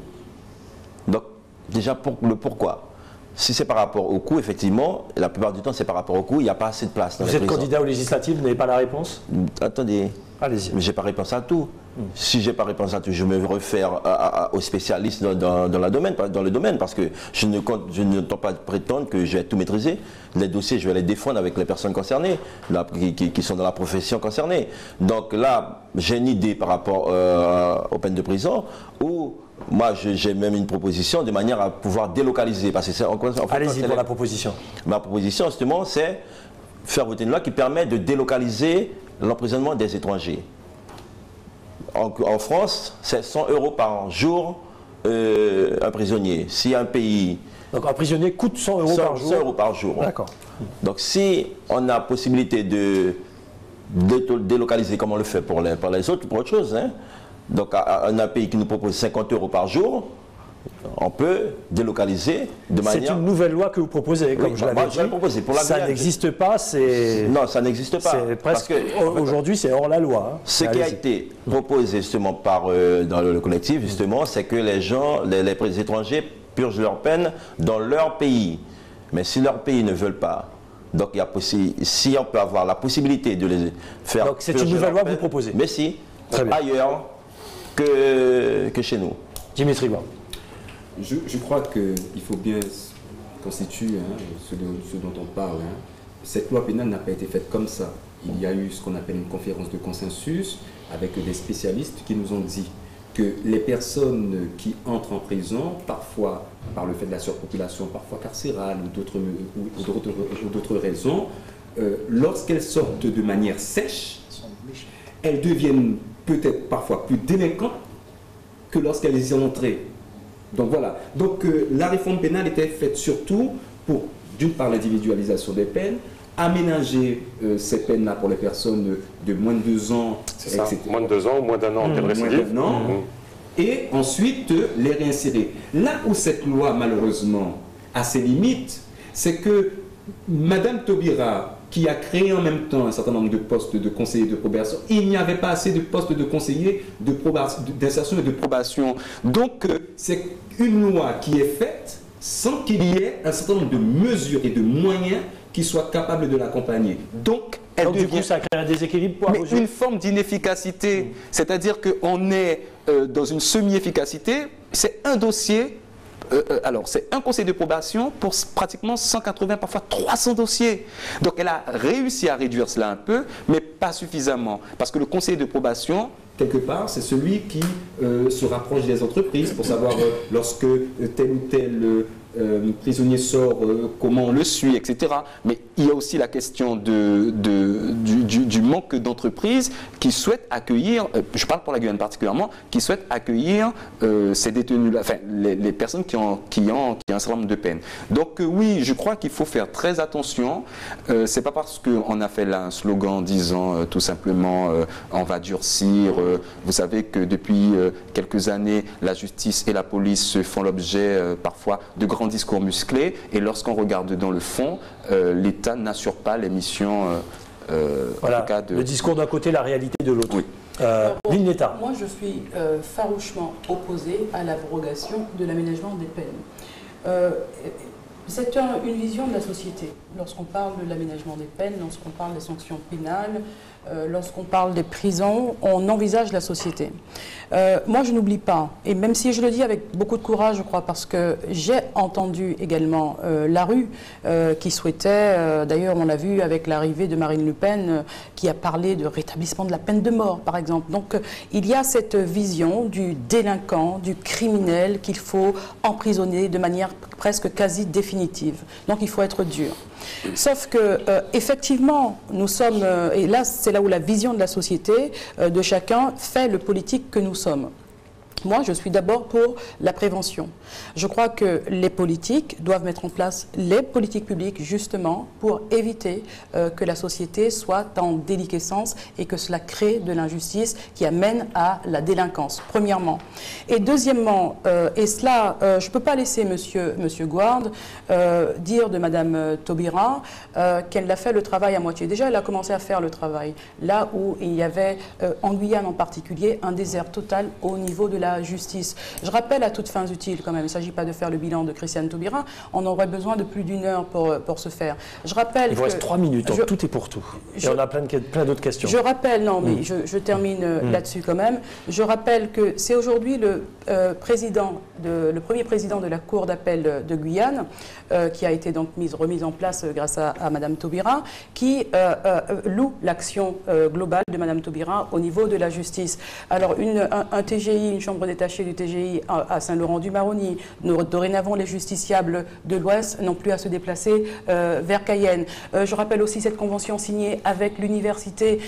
Speaker 6: Donc, déjà, le pourquoi. Si c'est par rapport au coût, effectivement, la plupart du temps, c'est par rapport au coût, il n'y a pas assez de place dans
Speaker 1: Vous
Speaker 6: les
Speaker 1: êtes
Speaker 6: prisons.
Speaker 1: candidat aux législatives, vous n'avez pas la réponse?
Speaker 6: Attendez.
Speaker 1: Allez-y.
Speaker 6: Mais je n'ai pas réponse à tout. Si je n'ai pas réponse à tout, je me réfère aux spécialistes dans le domaine, parce que je ne tente pas de prétendre que je vais tout maîtriser. Les dossiers, je vais les défendre avec les personnes concernées, là, qui sont dans la profession concernée. Donc là, j'ai une idée par rapport aux peines de prison, où moi, j'ai même une proposition de manière à pouvoir délocaliser. Parce que
Speaker 1: Allez-y pour la proposition.
Speaker 6: Ma proposition, justement, c'est faire voter une loi qui permet de délocaliser l'emprisonnement des étrangers. En France, c'est 100 € par jour un prisonnier. Si un pays...
Speaker 1: Donc un prisonnier coûte 100 € par jour.
Speaker 6: 100 € par jour.
Speaker 1: D'accord.
Speaker 6: Donc si on a possibilité de délocaliser comme on le fait pour les autres, pour autre chose, hein. Donc on a un pays qui nous propose 50 € par jour, on peut délocaliser de manière...
Speaker 1: C'est une nouvelle loi que vous proposez, comme
Speaker 6: Oui,
Speaker 1: je l'avais
Speaker 6: moi,
Speaker 1: dit.
Speaker 6: je l'ai proposé pour la
Speaker 1: Ça
Speaker 6: Guyane.
Speaker 1: n'existe pas, c'est...
Speaker 6: Non, ça n'existe pas.
Speaker 1: C'est
Speaker 6: Parce
Speaker 1: presque...
Speaker 6: que,
Speaker 1: Aujourd'hui, c'est hors la loi. Hein.
Speaker 6: ce qui a
Speaker 1: Allez-y.
Speaker 6: été proposé justement dans le collectif, justement, c'est que les gens, les étrangers purgent leur peine dans leur pays. Mais si leur pays ne veulent pas, donc si on peut avoir la possibilité de les faire...
Speaker 1: Donc c'est une
Speaker 6: purger
Speaker 1: nouvelle
Speaker 6: leur
Speaker 1: loi que vous
Speaker 6: peine,
Speaker 1: proposez.
Speaker 6: Mais si,
Speaker 1: Très bien.
Speaker 6: ailleurs que chez nous.
Speaker 1: Dimitri Blanc.
Speaker 4: Je crois qu'il faut bien constituer ce dont on parle. Hein. Cette loi pénale n'a pas été faite comme ça. Il y a eu ce qu'on appelle une conférence de consensus avec des spécialistes qui nous ont dit que les personnes qui entrent en prison, parfois par le fait de la surpopulation, parfois carcérale ou d'autres raisons, lorsqu'elles sortent de manière sèche, elles deviennent peut-être parfois plus délinquantes que lorsqu'elles y sont entrées. Donc voilà. Donc la réforme pénale était faite surtout pour, d'une part, l'individualisation des peines, aménager ces peines-là pour les personnes de moins de 2 ans,
Speaker 2: C'est ça.
Speaker 4: etc.
Speaker 2: Moins de 2 ans, moins d'1 an en cas de
Speaker 4: Moins
Speaker 2: récidive.
Speaker 4: d'un an. Et ensuite les réinsérer. Là où cette loi, malheureusement, a ses limites, c'est que Madame Taubira, qui a créé en même temps un certain nombre de postes de conseillers de probation, il n'y avait pas assez de postes de conseillers d'insertion et de probation. Donc, c'est une loi qui est faite sans qu'il y ait un certain nombre de mesures et de moyens qui soient capables de l'accompagner. Donc, elle
Speaker 1: Donc du
Speaker 4: devient
Speaker 1: coup, ça crée un déséquilibre pour
Speaker 4: mais
Speaker 1: vos yeux.
Speaker 4: une forme d'inefficacité. C'est-à-dire qu'on est dans une semi-efficacité. C'est un dossier, alors c'est un conseil de probation pour pratiquement 180, parfois 300 dossiers. Donc elle a réussi à réduire cela un peu, mais pas suffisamment. Parce que le conseil de probation, quelque part, c'est celui qui se rapproche des entreprises pour savoir lorsque tel ou tel prisonnier sort, comment on le suit, etc. Mais il y a aussi la question du manque d'entreprises qui souhaitent accueillir, je parle pour la Guyane particulièrement, qui souhaitent accueillir ces détenus-là, enfin les personnes qui ont un certain nombre de peines. Donc oui, je crois qu'il faut faire très attention. C'est pas parce qu'on a fait là un slogan disant tout simplement on va durcir. Vous savez que depuis quelques années, la justice et la police se font l'objet parfois de grands discours musclés, et lorsqu'on regarde dans le fond, l'État n'assure pas les missions
Speaker 1: Voilà,
Speaker 4: en tout cas de...
Speaker 1: le discours d'un côté, la réalité de l'autre.
Speaker 4: Oui.
Speaker 1: Lignetta.
Speaker 5: Moi, je suis farouchement opposée à l'abrogation de l'aménagement des peines. C'est une vision de la société. Lorsqu'on parle de l'aménagement des peines, lorsqu'on parle des sanctions pénales, lorsqu'on parle des prisons, on envisage la société. Moi, je n'oublie pas, et même si je le dis avec beaucoup de courage, je crois, parce que j'ai entendu également la rue qui souhaitait, d'ailleurs on l'a vu avec l'arrivée de Marine Le Pen, qui a parlé de rétablissement de la peine de mort, par exemple. Donc il y a cette vision du délinquant, du criminel qu'il faut emprisonner de manière presque quasi définitive. définitive. Donc il faut être dur. Sauf que, effectivement, nous sommes, et là c'est là où la vision de la société, de chacun, fait le politique que nous sommes. Moi, je suis d'abord pour la prévention. Je crois que les politiques doivent mettre en place les politiques publiques justement pour éviter que la société soit en déliquescence et que cela crée de l'injustice qui amène à la délinquance, premièrement. Et deuxièmement, et cela, je ne peux pas laisser monsieur Gouard dire de Madame Taubira qu'elle a fait le travail à moitié. Déjà, elle a commencé à faire le travail là où il y avait, en Guyane en particulier, un désert total au niveau de la justice. Je rappelle à toutes fins utiles quand même, il ne s'agit pas de faire le bilan de Christiane Taubira, on aurait besoin de plus d'1 heure pour ce faire. Je rappelle
Speaker 1: il vous reste 3 minutes, tout est pour tout. Et on a plein d'autres questions.
Speaker 5: Je rappelle, non mais je termine là-dessus quand même, je rappelle que c'est aujourd'hui le premier président de la Cour d'appel de Guyane, qui a été donc remise en place grâce à Madame Taubira, qui loue l'action globale de Madame Taubira au niveau de la justice. Alors un TGI, une chambre détachée du TGI à Saint-Laurent-du-Maroni, dorénavant les justiciables de l'Ouest n'ont plus à se déplacer vers Cayenne. Je rappelle aussi cette convention signée avec l'université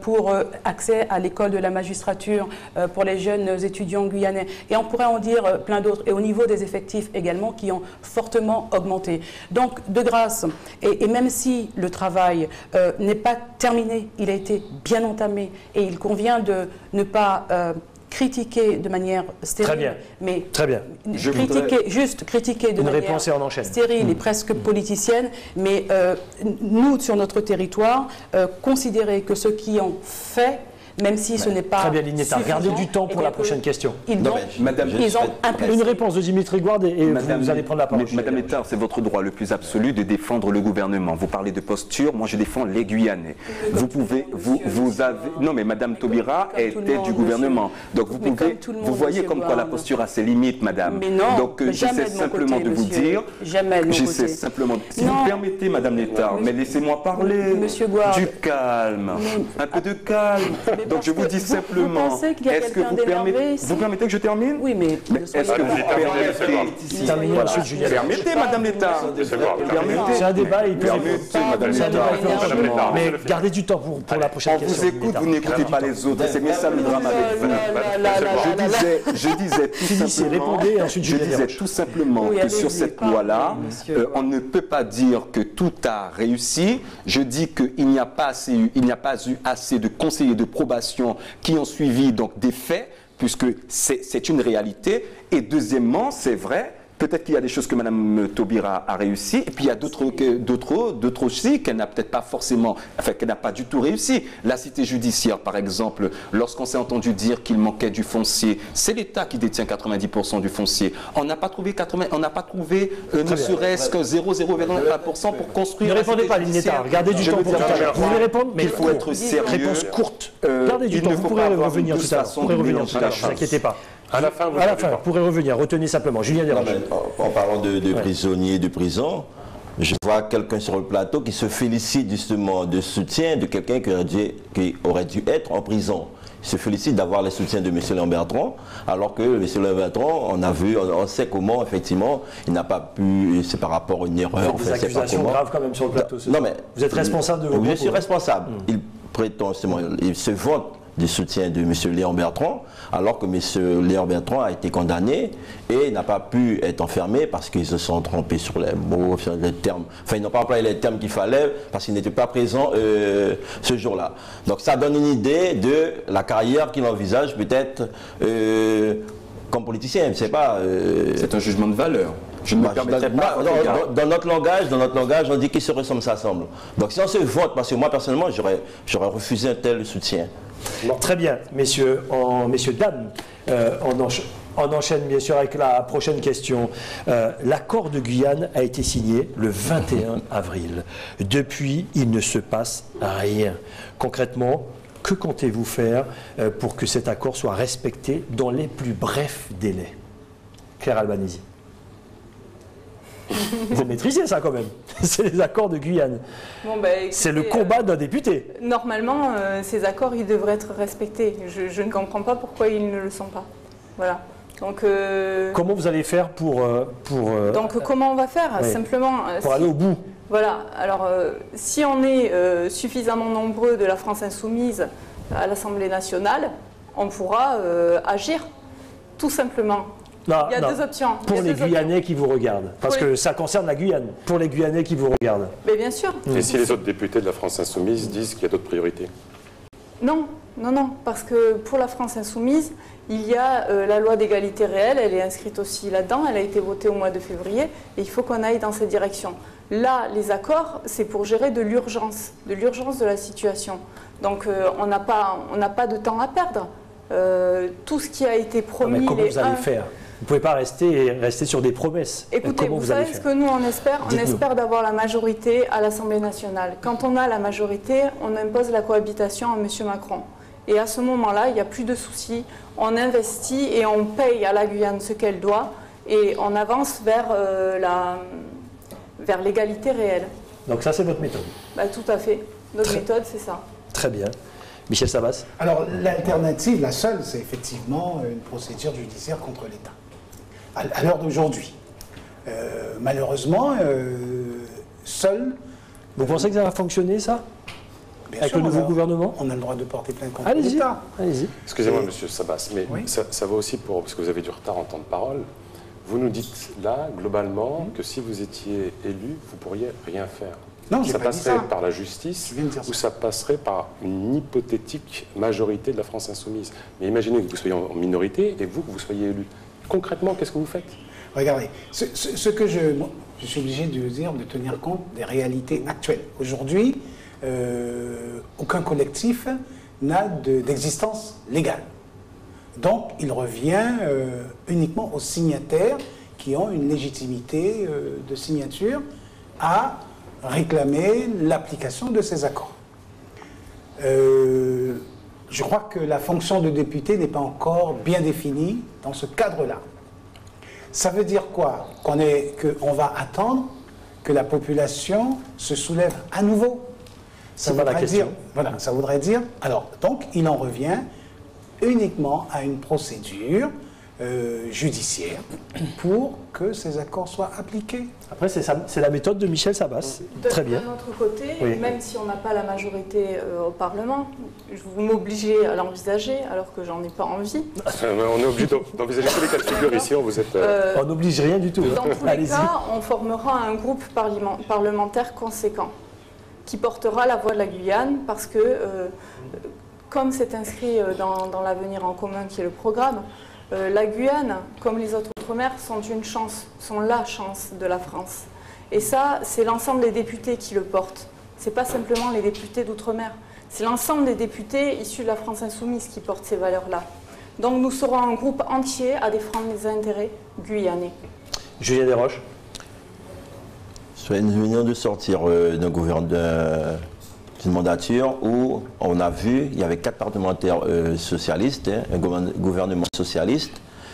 Speaker 5: pour accès à l'école de la magistrature pour les jeunes étudiants guyanais. Et on pourrait en dire plein d'autres. Et au niveau des effectifs également qui ont fortement augmenté. Donc, de grâce, et même si le travail n'est pas terminé, il a été bien entamé et il convient de ne pas critiquer de manière stérile,
Speaker 1: très bien.
Speaker 5: Mais
Speaker 1: très bien.
Speaker 5: critiquer de manière stérile et presque politicienne, mais nous, sur notre territoire, considérer que ceux qui ont fait, même si ce n'est pas
Speaker 1: très bien, Lignetta, gardez du temps pour la prochaine question.
Speaker 5: Ils ont
Speaker 1: une réponse de Dimitri Gouard et vous allez prendre la parole.
Speaker 8: Madame Létard, c'est votre droit le plus absolu de défendre le gouvernement. Vous parlez de posture, moi je défends les Guyanais. Vous pouvez, vous avez... Non mais Madame Taubira était du gouvernement. Donc vous pouvez, vous voyez comme quoi la posture a ses limites, Madame.
Speaker 5: Mais non,
Speaker 8: donc j'essaie simplement de vous dire... J'essaie simplement... Si vous permettez, Madame Létard, mais laissez-moi parler. Du calme. Un peu de calme. Donc je vous dis simplement, est-ce que vous permettez que je termine?
Speaker 5: Oui, mais
Speaker 8: est-ce que vous permettez, Madame Létard?
Speaker 1: C'est un débat, il peut
Speaker 8: Madame Létard.
Speaker 1: Mais gardez du temps pour la prochaine question.
Speaker 8: On vous écoute, vous n'écoutez pas les autres, c'est bien ça le drame avec vous. Je disais tout simplement que sur cette loi-là, on ne peut pas dire que tout a réussi. Je dis qu'il n'y a pas eu assez de conseillers de probation qui ont suivi donc des faits, puisque c'est une réalité. Et deuxièmement, c'est vrai, peut-être qu'il y a des choses que Mme Taubira a réussi, et puis il y a d'autres aussi qu'elle n'a peut-être pas forcément, enfin qu'elle n'a pas du tout réussi. La cité judiciaire, par exemple, lorsqu'on s'est entendu dire qu'il manquait du foncier, c'est l'État qui détient 90% du foncier. On n'a pas trouvé ne serait-ce que 0,01% pour construire.
Speaker 1: Ne répondez pas, Lignetta, gardez du temps pour tout à l'heure. Vous voulez répondre, mais
Speaker 8: il faut être sérieux.
Speaker 1: Réponse courte. Gardez du temps, vous pourrez revenir tout à l'heure. Ne vous inquiétez pas. À la fin, vous pourrez revenir. Retenez simplement. Julien Desroches.
Speaker 6: En parlant de prisonniers, de prison, je vois quelqu'un sur le plateau qui se félicite justement de soutien de quelqu'un qui aurait dû être en prison. Il se félicite d'avoir le soutien de M. Léon Bertrand, alors que M. Léon Bertrand, on sait comment, effectivement, il n'a pas pu, c'est par rapport à une erreur.
Speaker 1: Des accusations graves quand même sur le plateau.
Speaker 6: Non, mais
Speaker 1: vous êtes responsable de vos propos.
Speaker 6: Je suis responsable. Il prétend, il se vante du soutien de M. Léon Bertrand, alors que M. Léon Bertrand a été condamné et n'a pas pu être enfermé parce qu'ils se sont trompés sur les mots, sur les termes. Enfin, ils n'ont pas employé les termes qu'il fallait parce qu'ils n'étaient pas présents ce jour-là. Donc ça donne une idée de la carrière qu'il envisage peut-être comme politicien, je ne sais pas.
Speaker 8: C'est un jugement de valeur. Je ne me permettrai pas.
Speaker 6: Dans notre langage, on dit qu'ils se ressemblent, s'assemblent. Donc si on se vote, parce que moi personnellement, j'aurais refusé un tel soutien.
Speaker 1: Bon, très bien, messieurs, dames, on enchaîne bien sûr avec la prochaine question. L'accord de Guyane a été signé le 21 avril. Depuis, il ne se passe rien. Concrètement, que comptez-vous faire pour que cet accord soit respecté dans les plus brefs délais? Claire Albanese. Vous maîtrisez ça quand même. C'est les accords de Guyane.
Speaker 7: Bon, bah,
Speaker 1: c'est le combat d'un député.
Speaker 7: Normalement, ces accords, ils devraient être respectés. Je ne comprends pas pourquoi ils ne le sont pas. Voilà. Donc,
Speaker 1: comment vous allez faire pour
Speaker 7: comment on va faire?
Speaker 1: Ouais.
Speaker 7: Simplement,
Speaker 1: pour aller au bout?
Speaker 7: Voilà, alors si on est suffisamment nombreux de la France Insoumise à l'Assemblée nationale, on pourra agir, tout simplement.
Speaker 1: Non,
Speaker 7: il y a deux options.
Speaker 1: Pour les Guyanais qui vous regardent, parce que ça concerne la Guyane, pour les Guyanais qui vous regardent.
Speaker 7: Mais bien sûr.
Speaker 2: Et si les autres députés de la France Insoumise disent qu'il y a d'autres priorités?
Speaker 7: Non, non, non, parce que pour la France Insoumise, il y a la loi d'égalité réelle, elle est inscrite aussi là-dedans, elle a été votée au mois de février, et il faut qu'on aille dans cette direction. Là, les accords, c'est pour gérer de l'urgence de la situation. Donc on n'a pas de temps à perdre. Tout ce qui a été promis...
Speaker 1: Mais comment vous allez faire? Vous ne pouvez pas rester sur des promesses.
Speaker 7: Écoutez, vous savez ce que nous on espère? On espère d'avoir la majorité à l'Assemblée nationale. Quand on a la majorité, on impose la cohabitation à M. Macron. Et à ce moment-là, il n'y a plus de soucis. On investit et on paye à la Guyane ce qu'elle doit et on avance vers l'égalité réelle.
Speaker 1: Donc ça, c'est votre méthode?
Speaker 7: Bah, tout à fait. Notre méthode, c'est ça.
Speaker 1: Très bien. Michel Sabas?
Speaker 3: Alors, l'alternative, la seule, c'est effectivement une procédure judiciaire contre l'État. À l'heure d'aujourd'hui. Malheureusement, seul...
Speaker 1: Vous pensez que ça va fonctionner, ça?
Speaker 3: Bien
Speaker 1: avec
Speaker 3: sûr,
Speaker 1: le nouveau gouvernement?
Speaker 3: On a le droit de porter plainte contre l'État.
Speaker 1: Allez-y.
Speaker 2: Excusez-moi, monsieur Sabas, mais
Speaker 3: oui,
Speaker 2: ça va aussi pour... Parce que vous avez du retard en temps de parole. Vous nous dites là, globalement, que si vous étiez élu, vous ne pourriez rien faire.
Speaker 3: Non,
Speaker 2: ça passerait par la justice ou ça passerait par une hypothétique majorité de la France Insoumise. Mais imaginez que vous soyez en minorité et vous, que vous soyez élu. Concrètement, qu'est-ce que vous faites?
Speaker 3: Regardez, ce que je suis obligé de dire, de tenir compte des réalités actuelles. Aujourd'hui, aucun collectif n'a d'existence légale. Donc, il revient uniquement aux signataires qui ont une légitimité de signature à réclamer l'application de ces accords. Je crois que la fonction de député n'est pas encore bien définie dans ce cadre-là. Ça veut dire quoi? Qu'on va attendre que la population se soulève à nouveau. Ça voudrait dire, voilà, ça voudrait dire, alors, donc, il en revient uniquement à une procédure judiciaire pour que ces accords soient appliqués.
Speaker 1: Après, c'est la méthode de Michel Sabas. Très bien.
Speaker 7: D'un autre côté,
Speaker 1: oui,
Speaker 7: même si on n'a pas la majorité au Parlement, vous m'obligez à l'envisager alors que j'en ai pas envie.
Speaker 2: On est obligé d'envisager tous les cas de figure ici.
Speaker 1: On n'oblige rien du tout.
Speaker 7: Dans tous les cas, on formera un groupe parlementaire conséquent qui portera la voix de la Guyane parce que, comme c'est inscrit dans l'avenir en commun qui est le programme, la Guyane, comme les autres outre-mer, sont la chance de la France. Et ça, c'est l'ensemble des députés qui le portent. Ce n'est pas simplement les députés d'outre-mer. C'est l'ensemble des députés issus de la France Insoumise qui portent ces valeurs-là. Donc nous serons un groupe entier à défendre les intérêts guyanais.
Speaker 1: Julien Desroches.
Speaker 6: Nous venons de sortir d'une mandature où on a vu, il y avait 4 parlementaires socialistes, un gouvernement socialiste,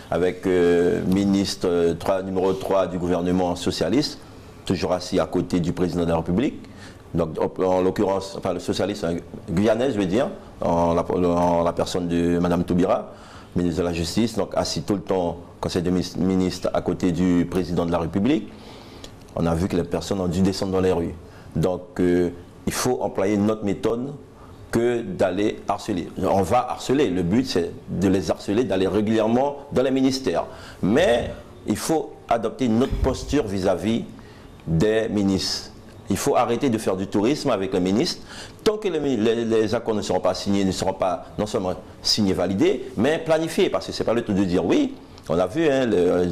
Speaker 6: avec ministre numéro 3 du gouvernement socialiste, toujours assis à côté du président de la République. Donc, en l'occurrence, enfin, le socialiste guyanais, je veux dire, en la personne de Mme Taubira, ministre de la Justice, donc assis tout le temps, conseil de ministre, à côté du président de la République. On a vu que les personnes ont dû descendre dans les rues. Donc, il faut employer notre méthode que d'aller harceler. On va harceler. Le but, c'est de les harceler, d'aller régulièrement dans les ministères. Mais il faut adopter une autre posture vis-à-vis des ministres. Il faut arrêter de faire du tourisme avec les ministres. Tant que les accords ne seront pas signés, ne seront pas non seulement signés, validés, mais planifiés. Parce que ce n'est pas le tout de dire oui. On a vu, hein,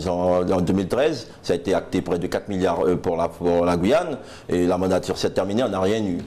Speaker 6: en 2013, ça a été acté près de 4 milliards pour la Guyane, et la mandature s'est terminée, on n'a rien eu.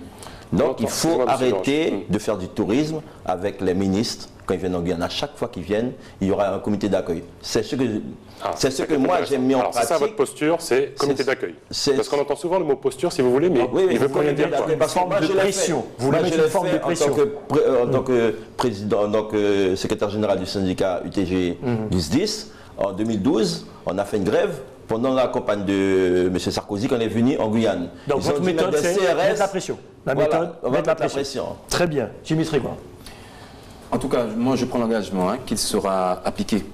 Speaker 6: Donc il faut arrêter de faire du tourisme avec les ministres quand ils viennent en Guyane. À chaque fois qu'ils viennent, il y aura un comité d'accueil. C'est ce que moi j'ai mis en pratique.
Speaker 2: C'est ça votre posture, c'est comité d'accueil. Parce qu'on entend souvent le mot posture, si vous voulez, mais
Speaker 6: oui,
Speaker 2: il ne veut pas rien dire.
Speaker 1: Parce qu'en de pression. Vous l'avez fait
Speaker 6: en tant que président, donc secrétaire général du syndicat UTG du SDIS. En 2012, on a fait une grève pendant la campagne de M. Sarkozy quand on est venu en Guyane.
Speaker 1: Donc votre méthode, c'est mettre la pression. La méthode, mettre la pression. Très bien. Jimmy Trigua.
Speaker 4: En tout cas, moi je prends l'engagement qu'il sera appliqué.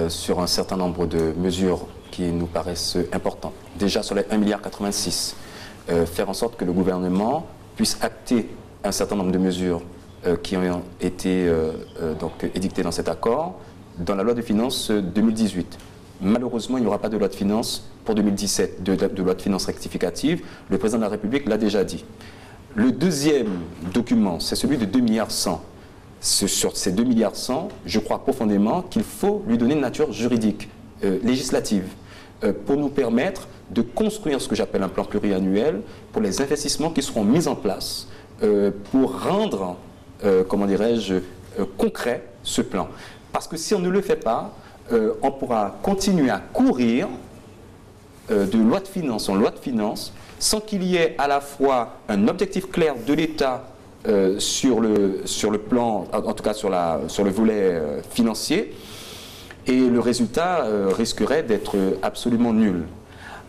Speaker 8: sur un certain nombre de mesures qui nous paraissent importantes. Déjà sur les 1,86 milliard, faire en sorte que le gouvernement puisse acter un certain nombre de mesures qui ont été donc édictées dans cet accord dans la loi de finances 2018. Malheureusement, il n'y aura pas de loi de finances pour 2017, de loi de finances rectificative. Le président de la République l'a déjà dit. Le deuxième document, c'est celui de 2,1 milliards. Sur ces 2,1 milliards, je crois profondément qu'il faut lui donner une nature juridique, législative, pour nous permettre de construire ce que j'appelle un plan pluriannuel pour les investissements qui seront mis en place pour rendre, comment dirais-je, concret ce plan. Parce que si on ne le fait pas, on pourra continuer à courir de loi de finances en loi de finances sans qu'il y ait à la fois un objectif clair de l'État sur le plan, en tout cas sur le volet financier, et le résultat risquerait d'être absolument nul.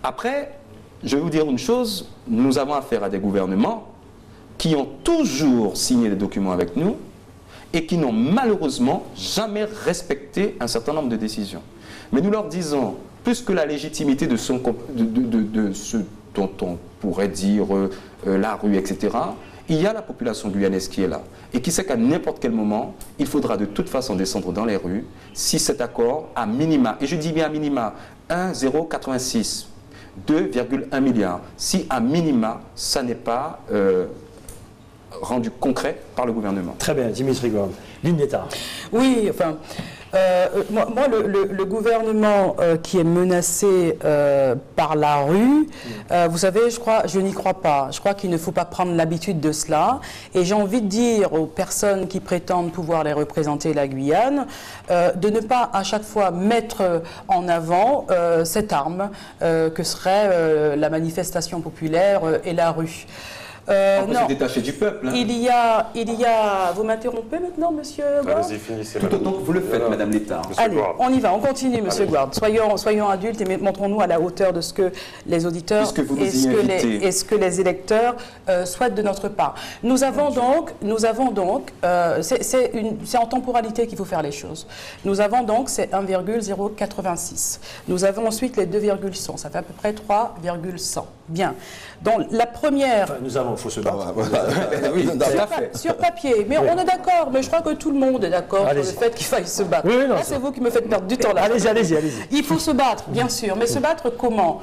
Speaker 8: Après, je vais vous dire une chose, nous avons affaire à des gouvernements qui ont toujours signé des documents avec nous et qui n'ont malheureusement jamais respecté un certain nombre de décisions. Mais nous leur disons, plus que la légitimité de ce dont on pourrait dire la rue, etc., il y a la population guyanaise qui est là et qui sait qu'à n'importe quel moment, il faudra de toute façon descendre dans les rues si cet accord, à minima, et je dis bien à minima, 1,086, 2,1 milliards, si à minima, ça n'est pas rendu concret par le gouvernement.
Speaker 1: Très bien, Dimitri Gourde. Lynn Nettard.
Speaker 5: Oui, enfin, moi, le gouvernement qui est menacé par la rue, vous savez, je n'y crois pas. Je crois qu'il ne faut pas prendre l'habitude de cela. Et j'ai envie de dire aux personnes qui prétendent pouvoir les représenter la Guyane, de ne pas à chaque fois mettre en avant cette arme que serait la manifestation populaire et la rue.
Speaker 8: On peut se détacher du peuple. Hein.
Speaker 5: Il y a... Vous m'interrompez maintenant, monsieur Gouard?
Speaker 2: Allez-y, finissez.
Speaker 8: Tout autant que vous le faites, madame Nettard.
Speaker 5: Allez, on y va, on continue, monsieur Gouard. Soyons adultes et montrons-nous à la hauteur de ce que les auditeurs et ce que les électeurs souhaitent de notre part. Nous avons donc, c'est en temporalité qu'il faut faire les choses. Nous avons donc, c'est 1,086. Nous avons ensuite les 2,100, ça fait à peu près 3,100. Bien. Dans la première...
Speaker 1: Enfin, nous avons, il faut se battre.
Speaker 8: Oui,
Speaker 5: sur papier. Mais on est d'accord, mais je crois que tout le monde est d'accord sur le fait qu'il faille se battre.
Speaker 1: Oui, non,
Speaker 5: c'est vous qui me faites perdre du temps là.
Speaker 1: Allez-y.
Speaker 5: Il faut se battre, bien sûr. Mais se battre comment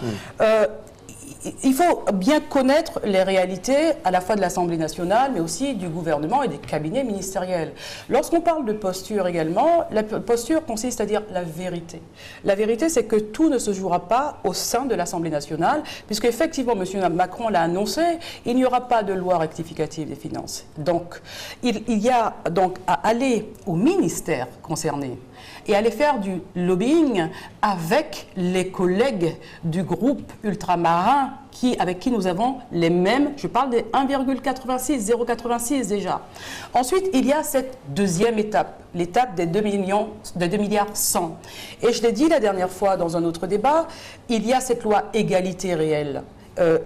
Speaker 5: il faut bien connaître les réalités à la fois de l'Assemblée nationale, mais aussi du gouvernement et des cabinets ministériels. Lorsqu'on parle de posture également, la posture consiste à dire la vérité. La vérité, c'est que tout ne se jouera pas au sein de l'Assemblée nationale, puisque effectivement, M. Macron l'a annoncé, il n'y aura pas de loi rectificative des finances. Donc, il y a donc à aller au ministère concerné et aller faire du lobbying avec les collègues du groupe ultramarin avec qui nous avons les mêmes, je parle des 1,86, 0,86 déjà. Ensuite, il y a cette deuxième étape, l'étape des 2 milliards 100. Et je l'ai dit la dernière fois dans un autre débat, il y a cette loi égalité réelle.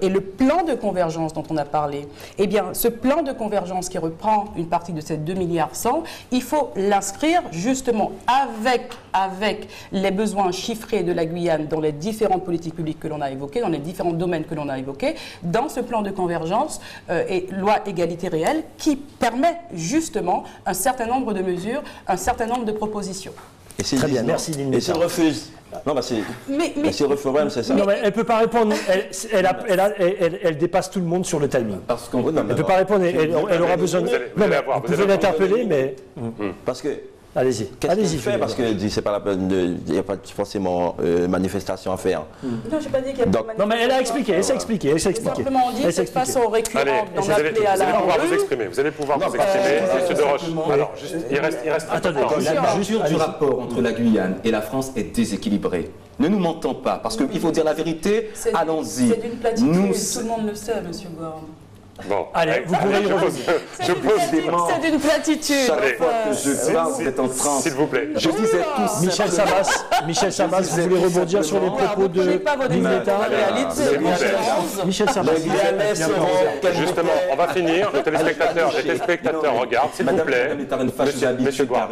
Speaker 5: Et le plan de convergence dont on a parlé, eh bien, ce plan de convergence qui reprend une partie de ces 2 milliards 100, il faut l'inscrire justement avec les besoins chiffrés de la Guyane dans les différentes politiques publiques que l'on a évoquées, dans les différents domaines que l'on a évoqués, dans ce plan de convergence et loi égalité réelle qui permet justement un certain nombre de mesures, un certain nombre de propositions.
Speaker 6: Et
Speaker 1: très bien, merci Lynn.
Speaker 6: Et s'il refuse? Non, s'il refuse, c'est ça.
Speaker 1: Non, mais elle ne peut pas répondre, elle dépasse tout le monde sur le timing.
Speaker 6: Parce qu'on
Speaker 1: elle ne peut pas répondre, elle aura besoin de... Vous pouvez l'interpeller, mais...
Speaker 6: Parce que...
Speaker 1: Allez-y.
Speaker 6: Allez-y, parce que c'est pas la peine il n'y a pas forcément manifestation à faire.
Speaker 5: Non, je n'ai pas dit qu'il y a pas de manifestation.
Speaker 1: Non, mais elle a expliqué, elle s'est expliquée.
Speaker 5: J'ai simplement dit cette façon récurrente d'en appeler à la rue.
Speaker 2: Vous allez pouvoir vous exprimer, monsieur de Roche. Alors, juste, il reste...
Speaker 8: Attendez, la mesure du rapport entre la Guyane et la France est déséquilibrée. Ne nous mentons pas, parce qu'il faut dire la vérité, allons-y.
Speaker 5: C'est d'une platitude, tout le monde le sait, monsieur Gouard.
Speaker 2: Bon,
Speaker 1: Allez, vous pourrez y revenir.
Speaker 5: C'est d'une platitude.
Speaker 4: Chaque fois que je parle, vous êtes en France.
Speaker 2: s'il vous plaît.
Speaker 4: Je disais tous.
Speaker 1: Michel Samas, vous voulez rebondir sur les propos de Nineta? Michel Samas.
Speaker 2: Justement, on va finir. Les téléspectateurs regardent, s'il vous plaît. Monsieur Guard,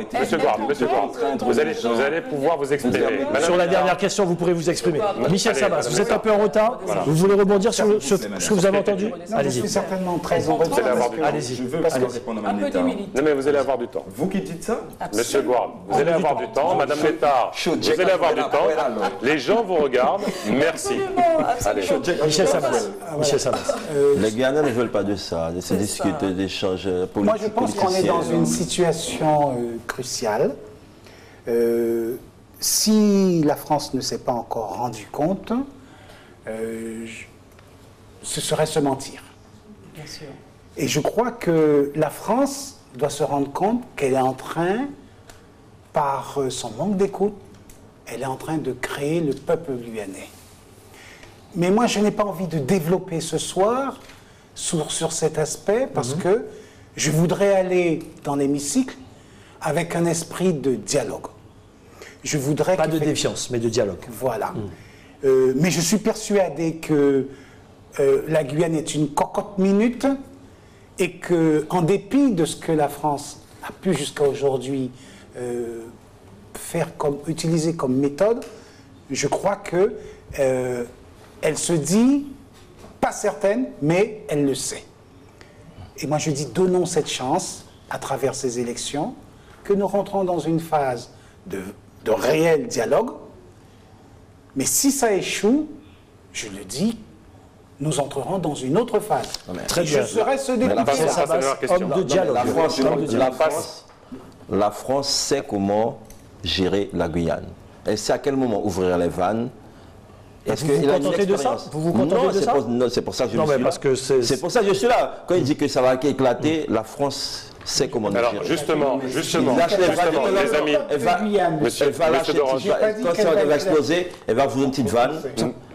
Speaker 2: vous allez pouvoir vous exprimer.
Speaker 1: Sur la dernière question, vous pourrez vous exprimer. Michel Samas, vous êtes un peu en retard. Vous voulez rebondir sur ce que vous avez entendu?
Speaker 3: Je suis certainement très en retard.
Speaker 1: Allez-y.
Speaker 4: Je veux répondre à Mme Létard.
Speaker 2: Non, mais vous allez avoir du temps.
Speaker 4: Vous qui dites ça?
Speaker 2: Monsieur Guard, vous allez avoir du temps. Madame Létard, vous allez avoir du temps. Les gens vous regardent. Merci. Allez.
Speaker 1: Michel Samas.
Speaker 6: Les Guyanais ne veulent pas de ça, de ces discutes, d'échanges politiques.
Speaker 3: Moi, je pense qu'on est dans une situation cruciale. Si la France ne s'est pas encore rendue compte, ce serait se mentir.
Speaker 5: Bien sûr.
Speaker 3: Et je crois que la France doit se rendre compte qu'elle est en train, par son manque d'écoute, elle est en train de créer le peuple guyanais. Mais moi, je n'ai pas envie de développer ce soir sur cet aspect parce que je voudrais aller dans l'hémicycle avec un esprit de dialogue. Je voudrais
Speaker 1: pas de défiance, mais de dialogue.
Speaker 3: Voilà. Mais je suis persuadé que la Guyane est une cocotte minute et qu'en dépit de ce que la France a pu jusqu'à aujourd'hui utiliser comme méthode, je crois que elle se dit pas certaine, mais elle le sait. Et moi je dis donnons cette chance à travers ces élections, que nous rentrons dans une phase de réel dialogue. Mais si ça échoue, je le dis, nous entrerons dans une autre phase.
Speaker 1: Très bien.
Speaker 3: Je serai ce député.
Speaker 1: Homme de dialogue.
Speaker 6: La France sait comment gérer la Guyane. Elle sait à quel moment ouvrir les vannes.
Speaker 1: Est-ce que vous vous contentez de ça? Vous vous contentez de ça?
Speaker 6: Non, c'est pour ça que je suis là. C'est pour ça que je suis là. Quand il dit que ça va éclater, la France sait comment nous gérer.
Speaker 2: Alors justement, les amis,
Speaker 6: Monsieur Doroche, quand ça va exploser, elle va ouvrir une petite vanne.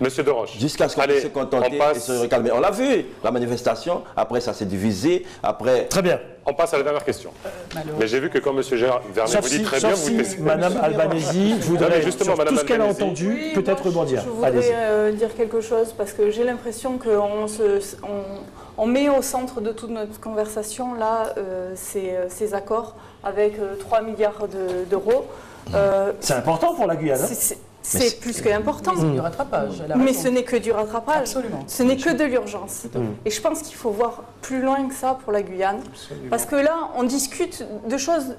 Speaker 2: Monsieur Doroche,
Speaker 6: jusqu'à ce qu'on puisse se contenter et se recalmer. On l'a vu, la manifestation, après ça s'est divisé, après...
Speaker 1: Très bien.
Speaker 2: On passe à la dernière question. Mais j'ai vu que quand M. Vernet vous dit très bien, vous laissez.
Speaker 1: Mme Albanesi voudrait, justement, tout ce qu'elle a entendu, peut-être rebondir.
Speaker 7: Je voudrais dire quelque chose, parce que j'ai l'impression qu'on met au centre de toute notre conversation, là, ces accords avec 3 milliards d'euros.
Speaker 1: C'est important pour la Guyane.
Speaker 7: C'est plus qu'important.
Speaker 5: C'est du rattrapage.
Speaker 7: Mais ce n'est que du rattrapage.
Speaker 5: Absolument.
Speaker 7: Ce n'est que de l'urgence. Et je pense qu'il faut voir plus loin que ça pour la Guyane. Absolument. Parce que là, on discute de choses...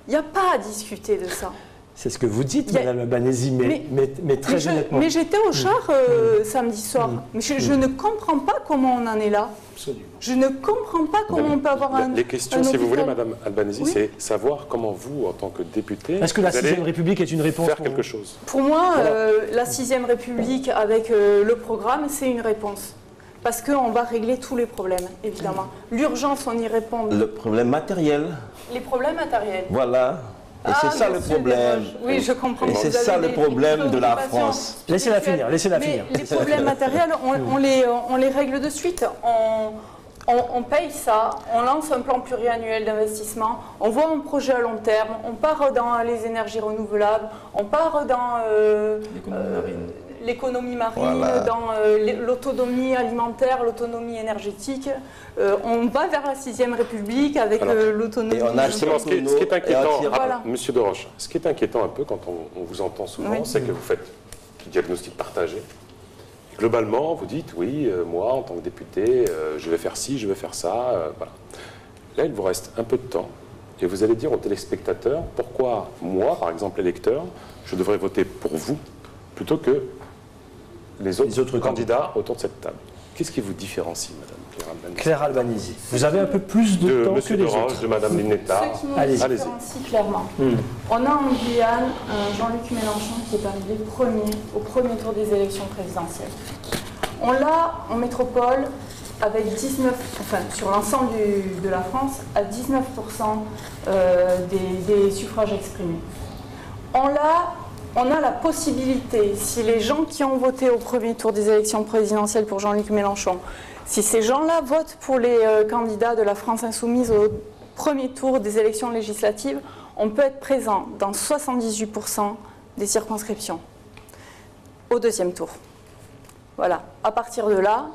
Speaker 7: Il n'y a pas à discuter de ça.
Speaker 1: C'est ce que vous dites, Mme Albanesi, mais très honnêtement.
Speaker 7: Mais j'étais au char samedi soir. Mais je ne comprends pas comment on en est là.
Speaker 3: Absolument.
Speaker 7: Je ne comprends pas comment on peut avoir un...
Speaker 2: Les questions, si vous voulez, Mme Albanesi, c'est savoir comment vous, en tant que député,
Speaker 1: est-ce que la 6e République est une réponse
Speaker 2: faire quelque chose?
Speaker 7: Pour moi, la 6e République, avec le programme, c'est une réponse. Parce qu'on va régler tous les problèmes, évidemment. L'urgence, on y répond.
Speaker 6: Le problème matériel.
Speaker 7: Les problèmes matériels.
Speaker 6: Voilà. Et c'est ça le problème.
Speaker 7: Oui, je comprends.
Speaker 6: Et c'est ça le problème de la France.
Speaker 1: Laissez-la finir, laissez-la finir.
Speaker 7: Les problèmes matériels, on les règle de suite. On paye ça, on lance un plan pluriannuel d'investissement, on voit un projet à long terme, on part dans les énergies renouvelables, on part dans l'économie marine, voilà, dans l'autonomie alimentaire, l'autonomie énergétique. On va vers la 6e République avec l'autonomie.
Speaker 2: Et on a justement ce qui est inquiétant, Monsieur Doroche, ce qui est inquiétant un peu quand on vous entend souvent, c'est que vous faites du diagnostic partagé. Globalement, vous dites, oui, moi, en tant que député, je vais faire ci, je vais faire ça. Voilà. Là, il vous reste un peu de temps et vous allez dire aux téléspectateurs pourquoi moi, par exemple, électeur, je devrais voter pour vous plutôt que les autres candidats autour de cette table. Qu'est-ce qui vous différencie, Madame
Speaker 1: Claire Albanesi? Vous avez un peu plus de temps que les autres.
Speaker 2: De Madame Nineta.
Speaker 7: Ce qui nous différencie clairement. On a en Guyane Jean-Luc Mélenchon qui est arrivé au premier tour des élections présidentielles. On l'a en métropole avec 19, enfin sur l'ensemble de la France, à 19% des suffrages exprimés. On a la possibilité, si les gens qui ont voté au premier tour des élections présidentielles pour Jean-Luc Mélenchon, Si ces gens-là votent pour les candidats de la France Insoumise au premier tour des élections législatives, on peut être présent dans 78% des circonscriptions au deuxième tour. Voilà. À partir de là,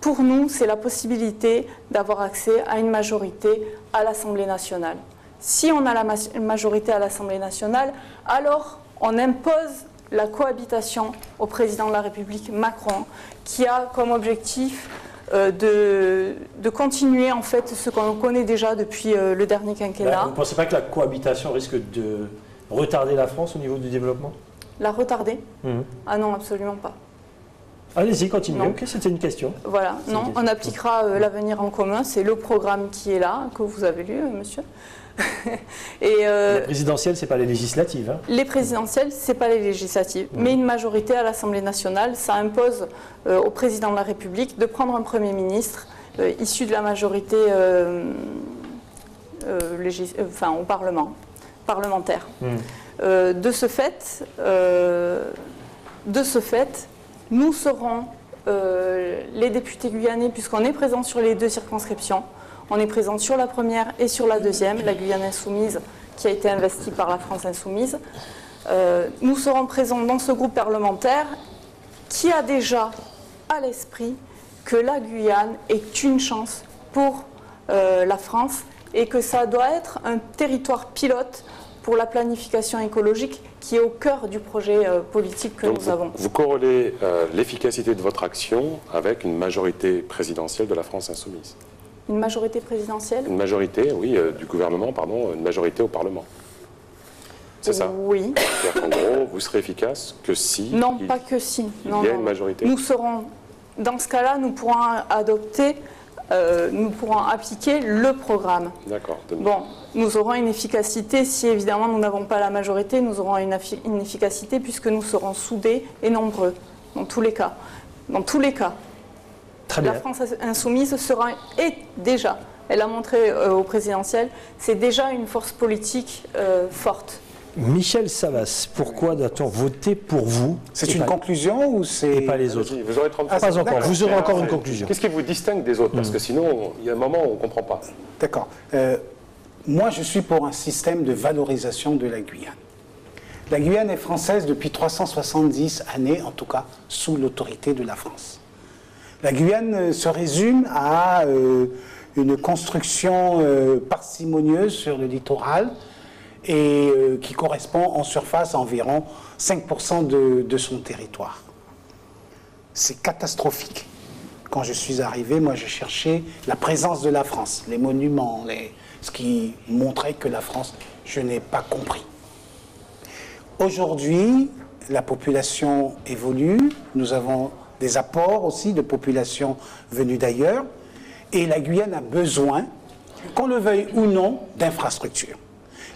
Speaker 7: pour nous, c'est la possibilité d'avoir accès à une majorité à l'Assemblée nationale. Si on a la majorité à l'Assemblée nationale, alors on impose la cohabitation au président de la République, Macron, qui a comme objectif de continuer en fait ce qu'on connaît déjà depuis le dernier quinquennat.
Speaker 1: Vous ne pensez pas que la cohabitation risque de retarder la France au niveau du développement?
Speaker 7: La retarder? Ah non, absolument pas.
Speaker 1: Allez-y, continuez.
Speaker 7: Non.
Speaker 1: Ok, c'était une question.
Speaker 7: Voilà, non, on appliquera l'avenir en commun, c'est le programme qui est là, que vous avez lu, monsieur. Et
Speaker 1: les présidentielles, ce n'est pas les législatives. Hein.
Speaker 7: Les présidentielles, ce n'est pas les législatives. Mais une majorité à l'Assemblée nationale, ça impose au président de la République de prendre un Premier ministre issu de la majorité au parlementaire. De ce fait, nous serons les députés guyanais, puisqu'on est présent sur les deux circonscriptions. On est présent sur la première et sur la deuxième, la Guyane Insoumise, qui a été investie par la France Insoumise. Nous serons présents dans ce groupe parlementaire qui a déjà à l'esprit que la Guyane est une chance pour la France et que ça doit être un territoire pilote pour la planification écologique qui est au cœur du projet politique que nous avons.
Speaker 2: Vous corrélez l'efficacité de votre action avec une majorité présidentielle de la France Insoumise?
Speaker 7: Une majorité présidentielle?
Speaker 2: Une majorité, oui, du gouvernement, pardon, une majorité au Parlement. C'est ça?
Speaker 7: Oui.
Speaker 2: C'est-à-dire qu'en gros, vous serez efficace que si...
Speaker 7: Non, pas que si.
Speaker 2: Il y a une majorité.
Speaker 7: Nous serons, dans ce cas-là, nous pourrons adopter, nous pourrons appliquer le programme.
Speaker 2: D'accord.
Speaker 7: Bon, nous aurons une efficacité, si évidemment nous n'avons pas la majorité, nous aurons une efficacité puisque nous serons soudés et nombreux, dans tous les cas. Dans tous les cas. La France Insoumise sera, et déjà, elle a montré au présidentiel, c'est déjà une force politique forte.
Speaker 1: Michel Savas, pourquoi doit-on voter pour vous?
Speaker 3: C'est une conclusion ou c'est...
Speaker 1: Et pas les autres?
Speaker 2: Vous aurez 30
Speaker 1: pas encore, vous aurez encore une conclusion.
Speaker 2: Qu'est-ce qui vous distingue des autres? Parce que sinon, il y a un moment où on ne comprend pas.
Speaker 3: D'accord. Moi, je suis pour un système de valorisation de la Guyane. La Guyane est française depuis 370 années, en tout cas, sous l'autorité de la France. La Guyane se résume à une construction parcimonieuse sur le littoral et qui correspond en surface à environ 5% de son territoire. C'est catastrophique. Quand je suis arrivé, moi, je cherchais la présence de la France, les monuments, ce qui montrait que la France, je n'ai pas compris. Aujourd'hui, la population évolue, nous avons des apports aussi de populations venues d'ailleurs, et la Guyane a besoin, qu'on le veuille ou non, d'infrastructures.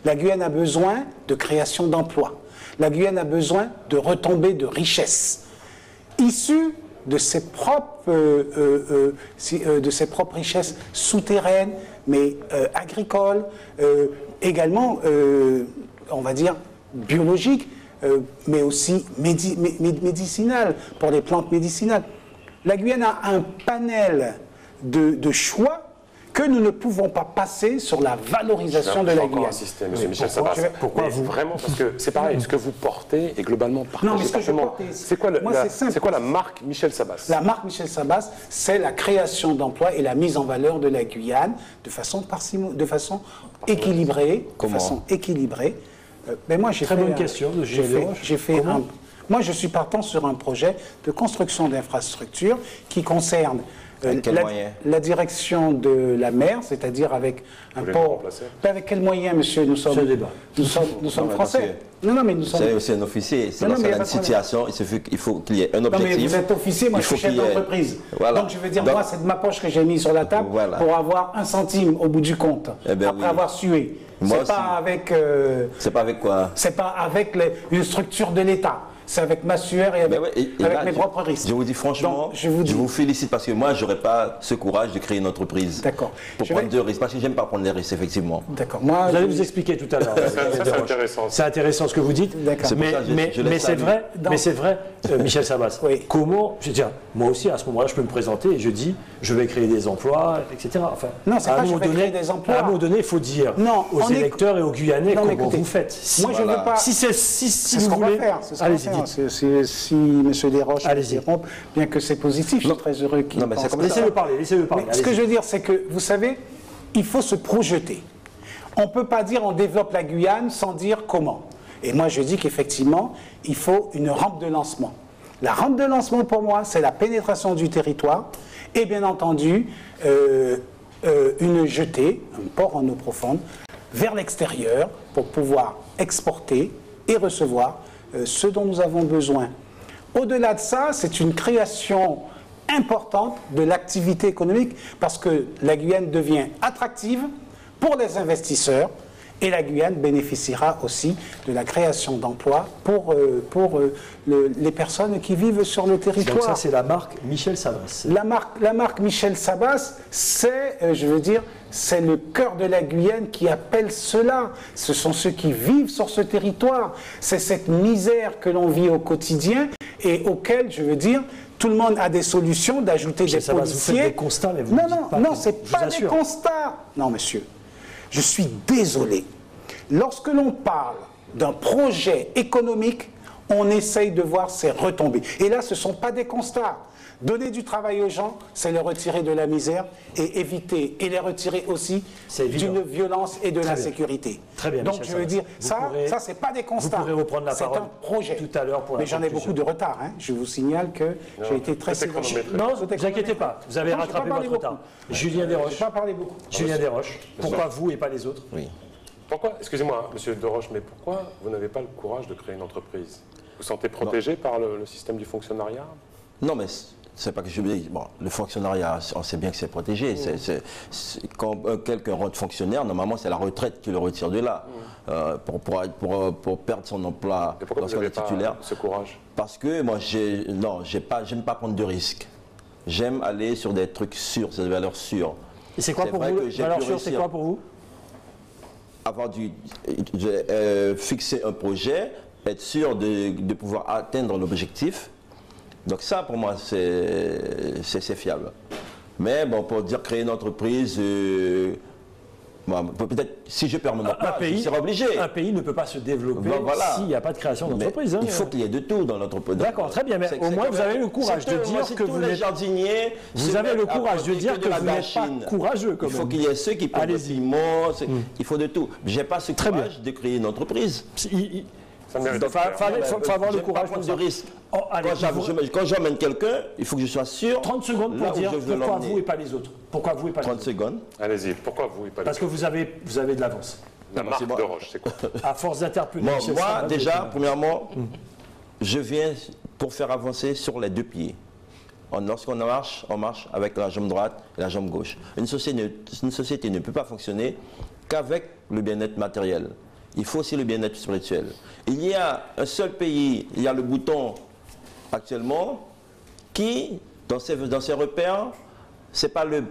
Speaker 3: La Guyane a besoin de création d'emplois. La Guyane a besoin de retombées de richesses issues de ses propres richesses souterraines, mais agricoles, également, on va dire, biologiques, mais aussi médicinales, pour les plantes médicinales. La Guyane a un panel de choix que nous ne pouvons pas passer sur la valorisation de la Guyane.
Speaker 2: Monsieur Michel Savas. Pourquoi vous vraiment? Parce que c'est pareil, ce que vous portez est globalement partagé.
Speaker 3: Non, mais ce que je porte,
Speaker 2: c'est quoi la marque Michel Savas? La marque Michel Savas,
Speaker 3: c'est la création d'emplois et la mise en valeur de la Guyane de façon équilibrée. Mais moi, j'ai
Speaker 1: Très bonne question.
Speaker 3: Moi, je suis partant sur un projet de construction d'infrastructures qui concerne la direction de la mer, c'est-à-dire avec un port. Avec quel moyen, monsieur? Nous sommes français.
Speaker 6: Non, mais nous sommes. C'est aussi un officier. C'est lorsqu'il y a une situation, il faut qu'il y ait un objectif.
Speaker 3: Non, mais vous êtes officier, moi je suis chef d'entreprise. Voilà. Donc je veux dire, moi, c'est de ma poche que j'ai mis sur la table pour avoir 1 centime au bout du compte, après avoir sué. C'est pas avec.
Speaker 6: C'est pas avec quoi?
Speaker 3: C'est pas avec une structure de l'État. c'est avec ma sueur et avec, avec mes propres risques.
Speaker 6: Je vous dis franchement,
Speaker 3: Donc,
Speaker 6: je vous félicite parce que moi, je n'aurais pas ce courage de créer une entreprise.
Speaker 3: D'accord.
Speaker 6: Pour prendre des risques, parce que j'aime pas prendre des risques, effectivement.
Speaker 3: D'accord.
Speaker 1: Vous allez vous expliquer tout à l'heure.
Speaker 2: C'est intéressant.
Speaker 1: C'est intéressant ce que vous dites. Mais c'est vrai, Michel Sabas.
Speaker 3: Oui.
Speaker 1: Comment, je veux dire, moi aussi à ce moment-là, je peux me présenter et je dis, je vais créer des emplois, etc. Enfin,
Speaker 3: non, c'est
Speaker 1: à
Speaker 3: pas
Speaker 1: un
Speaker 3: je
Speaker 1: moment
Speaker 3: vais
Speaker 1: donné,
Speaker 3: créer des emplois.
Speaker 1: À un moment donné, il faut dire aux électeurs et aux Guyanais comment
Speaker 3: écoutez,
Speaker 1: vous faites.
Speaker 3: Moi, je ne veux pas.
Speaker 1: Si vous voulez, allez-y.
Speaker 3: Si M. Desroches interrompt, bien que c'est positif, je suis très heureux qu'il pense comme ça.
Speaker 1: Laissez-le parler.
Speaker 3: Ce que je veux dire, c'est que, vous savez, il faut se projeter. On ne peut pas dire on développe la Guyane sans dire comment. Et moi, je dis qu'effectivement, il faut une rampe de lancement. La rampe de lancement, pour moi, c'est la pénétration du territoire et, bien entendu, une jetée, un port en eau profonde, vers l'extérieur pour pouvoir exporter et recevoir ce dont nous avons besoin. Au-delà de ça, c'est une création importante de l'activité économique parce que la Guyane devient attractive pour les investisseurs et la Guyane bénéficiera aussi de la création d'emplois pour les personnes qui vivent sur le territoire.
Speaker 1: Donc ça, c'est la marque Michel Sabas.
Speaker 3: La marque Michel Sabas, c'est, je veux dire, c'est le cœur de la Guyane qui appelle cela. Ce sont ceux qui vivent sur ce territoire. C'est cette misère que l'on vit au quotidien et auquel, je veux dire, tout le monde a des solutions d'ajouter des policiers. Vous faites des constats, mais vous non, c'est pas des constats. Non, monsieur, je suis désolé. Lorsque l'on parle d'un projet économique, on essaye de voir ses retombées. Et là, ce ne sont pas des constats. Donner du travail aux gens, c'est les retirer de la misère et éviter, et les retirer aussi d'une violence et de l'insécurité.
Speaker 1: Très bien.
Speaker 3: Donc, je veux dire, ça, ce n'est pas des constats.
Speaker 1: Vous pourrez reprendre la parole
Speaker 3: un projet.
Speaker 1: Tout à l'heure pour la
Speaker 3: Mais j'en ai beaucoup de retard. Hein. Je vous signale que j'ai été très sévère.
Speaker 1: Non, ne vous inquiétez pas. Vous avez rattrapé votre retard. Julien Desroches.
Speaker 3: Je n'ai pas parlé beaucoup.
Speaker 1: Julien Desroches. Pourquoi vous et pas les autres?
Speaker 6: Oui.
Speaker 2: Pourquoi, excusez-moi, monsieur Desroches, mais pourquoi vous n'avez pas le courage de créer une entreprise? Vous vous sentez protégé par le système du fonctionnariat?
Speaker 6: Non, mais c'est pas que je dis. Bon, le fonctionnariat, on sait bien que c'est protégé. Quand quelqu'un rentre fonctionnaire, normalement, c'est la retraite qui le retire de là. Pour perdre son emploi lorsqu'on est titulaire.
Speaker 2: Ce courage? Parce
Speaker 6: que moi, j'aime pas prendre de risques. J'aime aller sur des trucs sûrs, sur des valeurs sûres.
Speaker 1: Et c'est quoi pour vous? Valeurs sûres, c'est quoi pour vous?
Speaker 6: Avoir fixer un projet, être sûr de pouvoir atteindre l'objectif. Donc ça, pour moi, c'est fiable. Mais bon, pour dire créer une entreprise, peut-être si je perds mon emploi, je serai obligé.
Speaker 1: Un pays ne peut pas se développer s'il n'y a pas de création d'entreprise.
Speaker 6: Hein, il faut qu'il y ait de tout dans l'entreprise.
Speaker 1: D'accord, très bien, mais au moins vous avez le courage de dire que vous n'êtes
Speaker 6: jardinier.
Speaker 1: Vous avez le courage de dire que vous n'êtes pas courageux.
Speaker 6: Il faut qu'il y ait ceux qui prennent le ciment, il faut de tout. Je n'ai pas ce courage de créer une entreprise.
Speaker 1: Il faut avoir le courage
Speaker 6: de risque. Quand j'emmène quelqu'un, il faut que je sois sûr.
Speaker 1: 30 secondes pour dire pourquoi vous et pas les autres. Pourquoi vous et pas les autres.
Speaker 6: 30 secondes.
Speaker 2: Allez-y, pourquoi vous et pas les autres?
Speaker 1: Parce que vous avez de l'avance.
Speaker 2: La marque Desroches, c'est quoi?
Speaker 1: À force d'interpeller.
Speaker 6: Moi, déjà, premièrement, je viens pour faire avancer sur les deux pieds. Lorsqu'on marche, on marche avec la jambe droite et la jambe gauche. Une société ne peut pas fonctionner qu'avec le bien-être matériel. Il faut aussi le bien-être spirituel. Il y a un seul pays, il y a le bouton actuellement, qui, dans ses repères, ce n'est pas le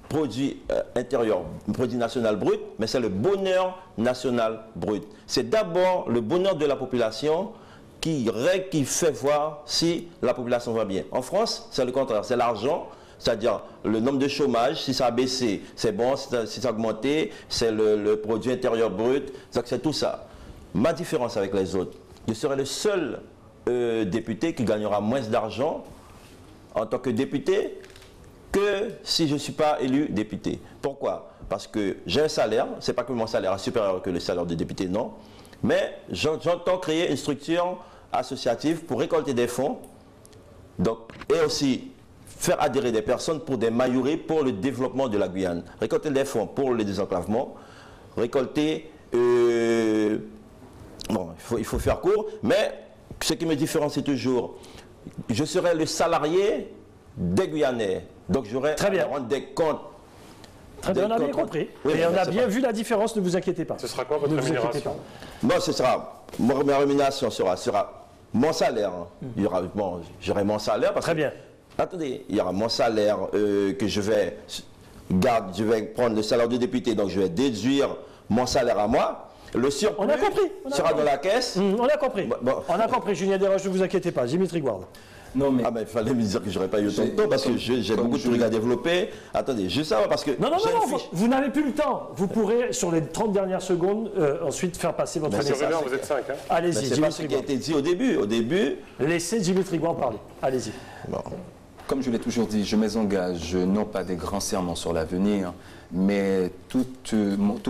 Speaker 6: produit intérieur, le produit national brut, mais c'est le bonheur national brut. C'est d'abord le bonheur de la population qui fait voir si la population va bien. En France, c'est le contraire, c'est l'argent. C'est-à-dire le nombre de chômage, si ça a baissé, c'est bon, si ça a augmenté, c'est le produit intérieur brut, c'est tout ça. Ma différence avec les autres, je serai le seul député qui gagnera moins d'argent en tant que député que si je ne suis pas élu député. Pourquoi? Parce que j'ai un salaire, c'est pas que mon salaire est supérieur que le salaire de député, non, mais j'entends créer une structure associative pour récolter des fonds, donc, et aussi faire adhérer des personnes pour des maillourés pour le développement de la Guyane. Récolter des fonds pour le désenclavement, récolter... bon, il faut faire court, mais ce qui me différencie toujours, je serai le salarié des Guyanais. Donc j'aurai à rendre des comptes.
Speaker 1: Très bien, on a bien compris. Oui, et on a bien vu la différence, ne vous inquiétez pas.
Speaker 2: Ce sera quoi votre rémunération?
Speaker 6: Moi, ma rémunération sera mon salaire. Il y aura, bon, j'aurai mon salaire. Parce
Speaker 1: Très
Speaker 6: que,
Speaker 1: bien.
Speaker 6: Attendez, il y aura mon salaire que je vais prendre le salaire de député, donc je vais déduire mon salaire à moi. Le surplus
Speaker 1: On a compris.
Speaker 6: sera dans la caisse.
Speaker 1: On a compris.
Speaker 6: Bon.
Speaker 1: On a compris, Julien Desroches, ne vous inquiétez pas. Dimitri Guard.
Speaker 4: Non, mais
Speaker 6: Ah ben il fallait me dire que j'aurais pas eu autant de temps parce que j'ai beaucoup de trucs à développer. Attendez, juste ça parce que...
Speaker 1: Non,
Speaker 6: j'ai une
Speaker 1: non,
Speaker 6: fiche.
Speaker 1: vous n'avez plus le temps. Vous pourrez, sur les 30 dernières secondes, ensuite faire passer votre
Speaker 2: Monsieur
Speaker 1: message.
Speaker 2: Rubin, vous êtes 5. Hein.
Speaker 6: Ben,
Speaker 1: Allez-y,
Speaker 6: c'est pas ce
Speaker 1: Dimitri
Speaker 6: qui a
Speaker 1: Guard.
Speaker 6: été dit au début. Au début,
Speaker 1: Laissez Dimitri Guard parler. Allez-y.
Speaker 6: bon.
Speaker 8: Comme je l'ai toujours dit, je m'engage non pas des grands serments sur l'avenir, mais tout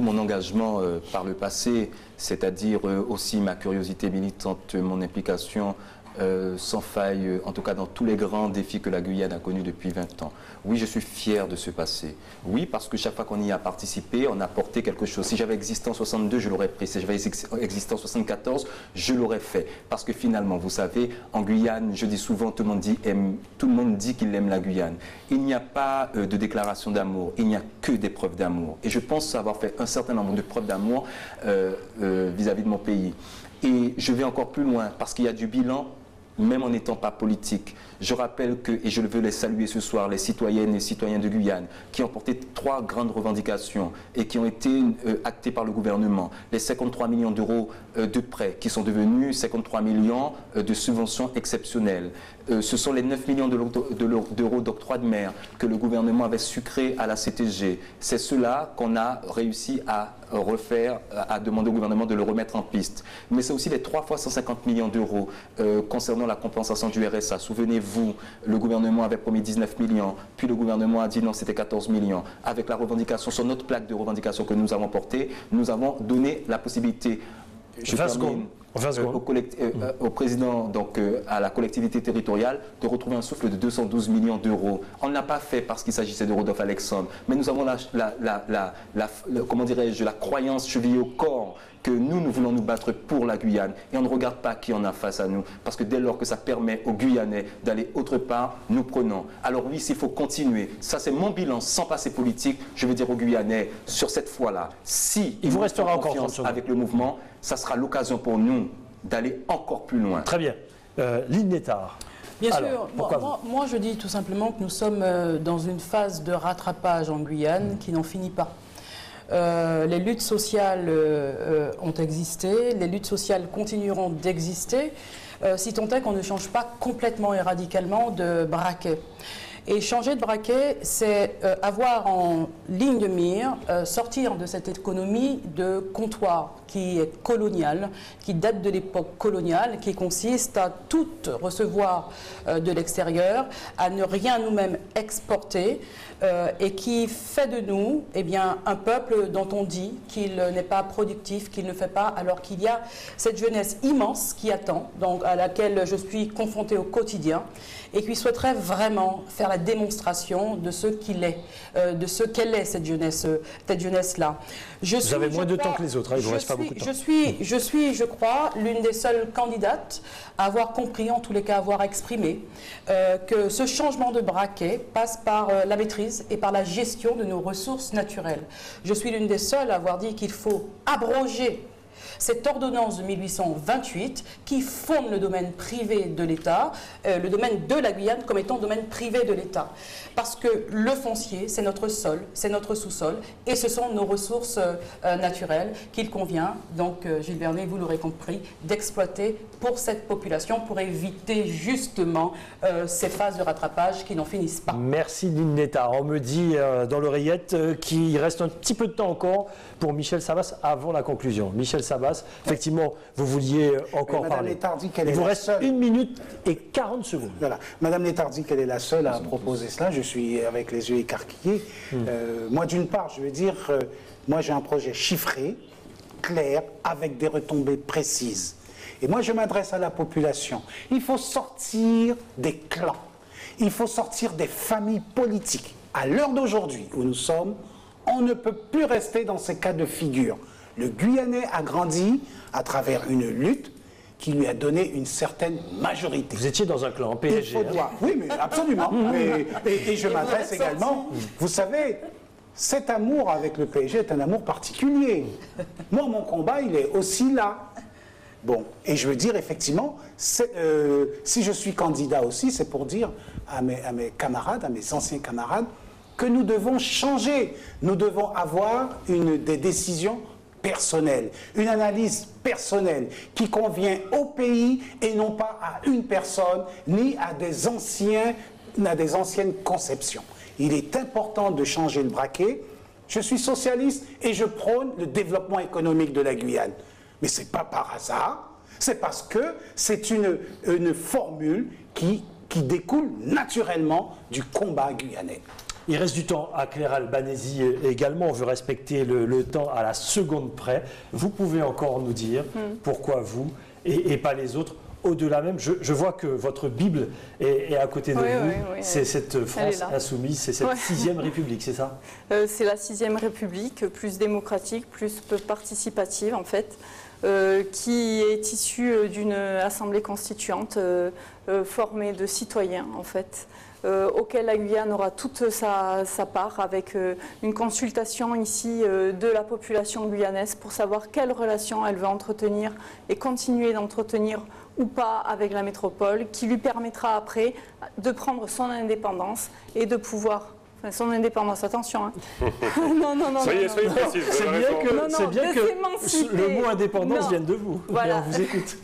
Speaker 8: mon engagement par le passé, c'est-à-dire aussi ma curiosité militante, mon implication sans faille, en tout cas dans tous les grands défis que la Guyane a connus depuis 20 ans. Oui, je suis fier de ce passé. Oui, parce que chaque fois qu'on y a participé, on a apporté quelque chose. Si j'avais existé en 62, je l'aurais pris. Si j'avais existé en 74, je l'aurais fait. Parce que finalement, vous savez, en Guyane, je dis souvent, tout le monde dit qu'il aime la Guyane. Il n'y a pas de déclaration d'amour, il n'y a que des preuves d'amour. Et je pense avoir fait un certain nombre de preuves d'amour vis-à-vis de mon pays. Et je vais encore plus loin, parce qu'il y a du bilan, même en n'étant pas politique. Je rappelle que, et je veux les saluer ce soir, les citoyennes et citoyens de Guyane, qui ont porté 3 grandes revendications et qui ont été actées par le gouvernement. Les 53 millions d'euros de prêts, qui sont devenus 53 millions de subventions exceptionnelles. Ce sont les 9 millions d'euros d'octroi de mer que le gouvernement avait sucré à la CTG. C'est cela qu'on a réussi à refaire, à demander au gouvernement de le remettre en piste. Mais c'est aussi les 3 fois 150 millions d'euros concernant la compensation du RSA. Souvenez-vous, le gouvernement avait promis 19 millions, puis le gouvernement a dit non, c'était 14 millions. Avec la revendication, sur notre plaque de revendication que nous avons portée, nous avons donné la possibilité, au président, donc à la collectivité territoriale, de retrouver un souffle de 212 millions d'euros. On ne l'a pas fait parce qu'il s'agissait de Rodolphe Alexandre, mais nous avons comment dirais-je, la croyance chevillée au corps que nous voulons nous battre pour la Guyane et on ne regarde pas qui on a face à nous parce que dès lors que ça permet aux Guyanais d'aller autre part, nous prenons. Alors oui, s'il faut continuer, ça c'est mon bilan sans passer politique, je veux dire aux Guyanais, sur cette fois-là, si
Speaker 1: il vous restera encore
Speaker 8: confiance avec le mouvement, ça sera l'occasion pour nous d'aller encore plus loin.
Speaker 1: Très bien. Lynn Nettard.
Speaker 5: Bien
Speaker 1: Alors,
Speaker 5: sûr, moi je dis tout simplement que nous sommes dans une phase de rattrapage en Guyane qui n'en finit pas. Les luttes sociales ont existé, les luttes sociales continueront d'exister, si tant est qu'on ne change pas complètement et radicalement de braquet. Et changer de braquet, c'est avoir en ligne de mire, sortir de cette économie de comptoir qui est coloniale, qui date de l'époque coloniale, qui consiste à tout recevoir de l'extérieur, à ne rien nous-mêmes exporter, et qui fait de nous un peuple dont on dit qu'il n'est pas productif, qu'il ne fait pas, alors qu'il y a cette jeunesse immense qui attend, donc à laquelle je suis confrontée au quotidien, et qui souhaiterait vraiment faire la démonstration de ce qu'il est, de ce qu'elle est cette jeunesse-là.
Speaker 1: Vous avez moins de temps que les autres, il ne vous reste pas beaucoup de temps.
Speaker 5: Je suis, je crois, l'une des seules candidates à avoir compris, en tous les cas, avoir exprimé que ce changement de braquet passe par la maîtrise et par la gestion de nos ressources naturelles. Je suis l'une des seules à avoir dit qu'il faut abroger cette ordonnance de 1828 qui fonde le domaine privé de l'État, le domaine de la Guyane comme étant domaine privé de l'État. Parce que le foncier, c'est notre sol, c'est notre sous-sol, et ce sont nos ressources naturelles qu'il convient, donc Gilles Vernet, vous l'aurez compris, d'exploiter pour cette population, pour éviter justement ces phases de rattrapage qui n'en finissent pas.
Speaker 1: Merci Lynn Nettard. On me dit dans l'oreillette qu'il reste un petit peu de temps encore pour Michel Savas avant la conclusion. Michel Savas, effectivement, vous vouliez encore parler.
Speaker 3: Nettard dit qu'elle
Speaker 1: Il
Speaker 3: est
Speaker 1: vous
Speaker 3: la
Speaker 1: reste
Speaker 3: seule.
Speaker 1: 1 minute et 40 secondes.
Speaker 3: Voilà. Madame Nettard dit qu'elle est la seule à proposer cela. Je suis avec les yeux écarquillés. Moi, d'une part, je veux dire, moi j'ai un projet chiffré, clair, avec des retombées précises. Et moi, je m'adresse à la population. Il faut sortir des clans. Il faut sortir des familles politiques. À l'heure d'aujourd'hui où nous sommes, on ne peut plus rester dans ces cas de figure. Le Guyanais a grandi à travers une lutte qui lui a donné une certaine majorité.
Speaker 1: Vous étiez dans un clan, PSG.
Speaker 3: Oui, mais absolument. Et je m'adresse également, vous savez, cet amour avec le PSG est un amour particulier. Moi, mon combat, il est aussi là. Bon, et je veux dire, effectivement, si je suis candidat aussi, c'est pour dire à mes camarades, à mes anciens camarades, que nous devons changer. Nous devons avoir des décisions personnelles, une analyse personnelle qui convient au pays et non pas à une personne ni à des anciennes conceptions. Il est important de changer le braquet. Je suis socialiste et je prône le développement économique de la Guyane. Mais ce n'est pas par hasard, c'est parce que c'est une formule qui découle naturellement du combat guyanais.
Speaker 1: Il reste du temps à Claire Albanesi également. On veut respecter le temps à la seconde près. Vous pouvez encore nous dire pourquoi vous et pas les autres. Au-delà même, je vois que votre Bible est à côté de vous. Oui. C'est cette France insoumise, c'est cette 6e République, c'est ça?
Speaker 7: C'est la 6e République, plus démocratique, plus participative en fait, qui est issue d'une assemblée constituante formée de citoyens en fait, auquel la Guyane aura toute sa part avec une consultation ici de la population guyanaise pour savoir quelles relations elle veut entretenir et continuer d'entretenir ou pas avec la métropole, qui lui permettra après de prendre son indépendance et de pouvoir... Enfin, son indépendance, attention. Hein. non.
Speaker 2: Soyez précis.
Speaker 1: C'est bien que le mot indépendance vienne de vous.
Speaker 7: Voilà.
Speaker 1: On vous écoute.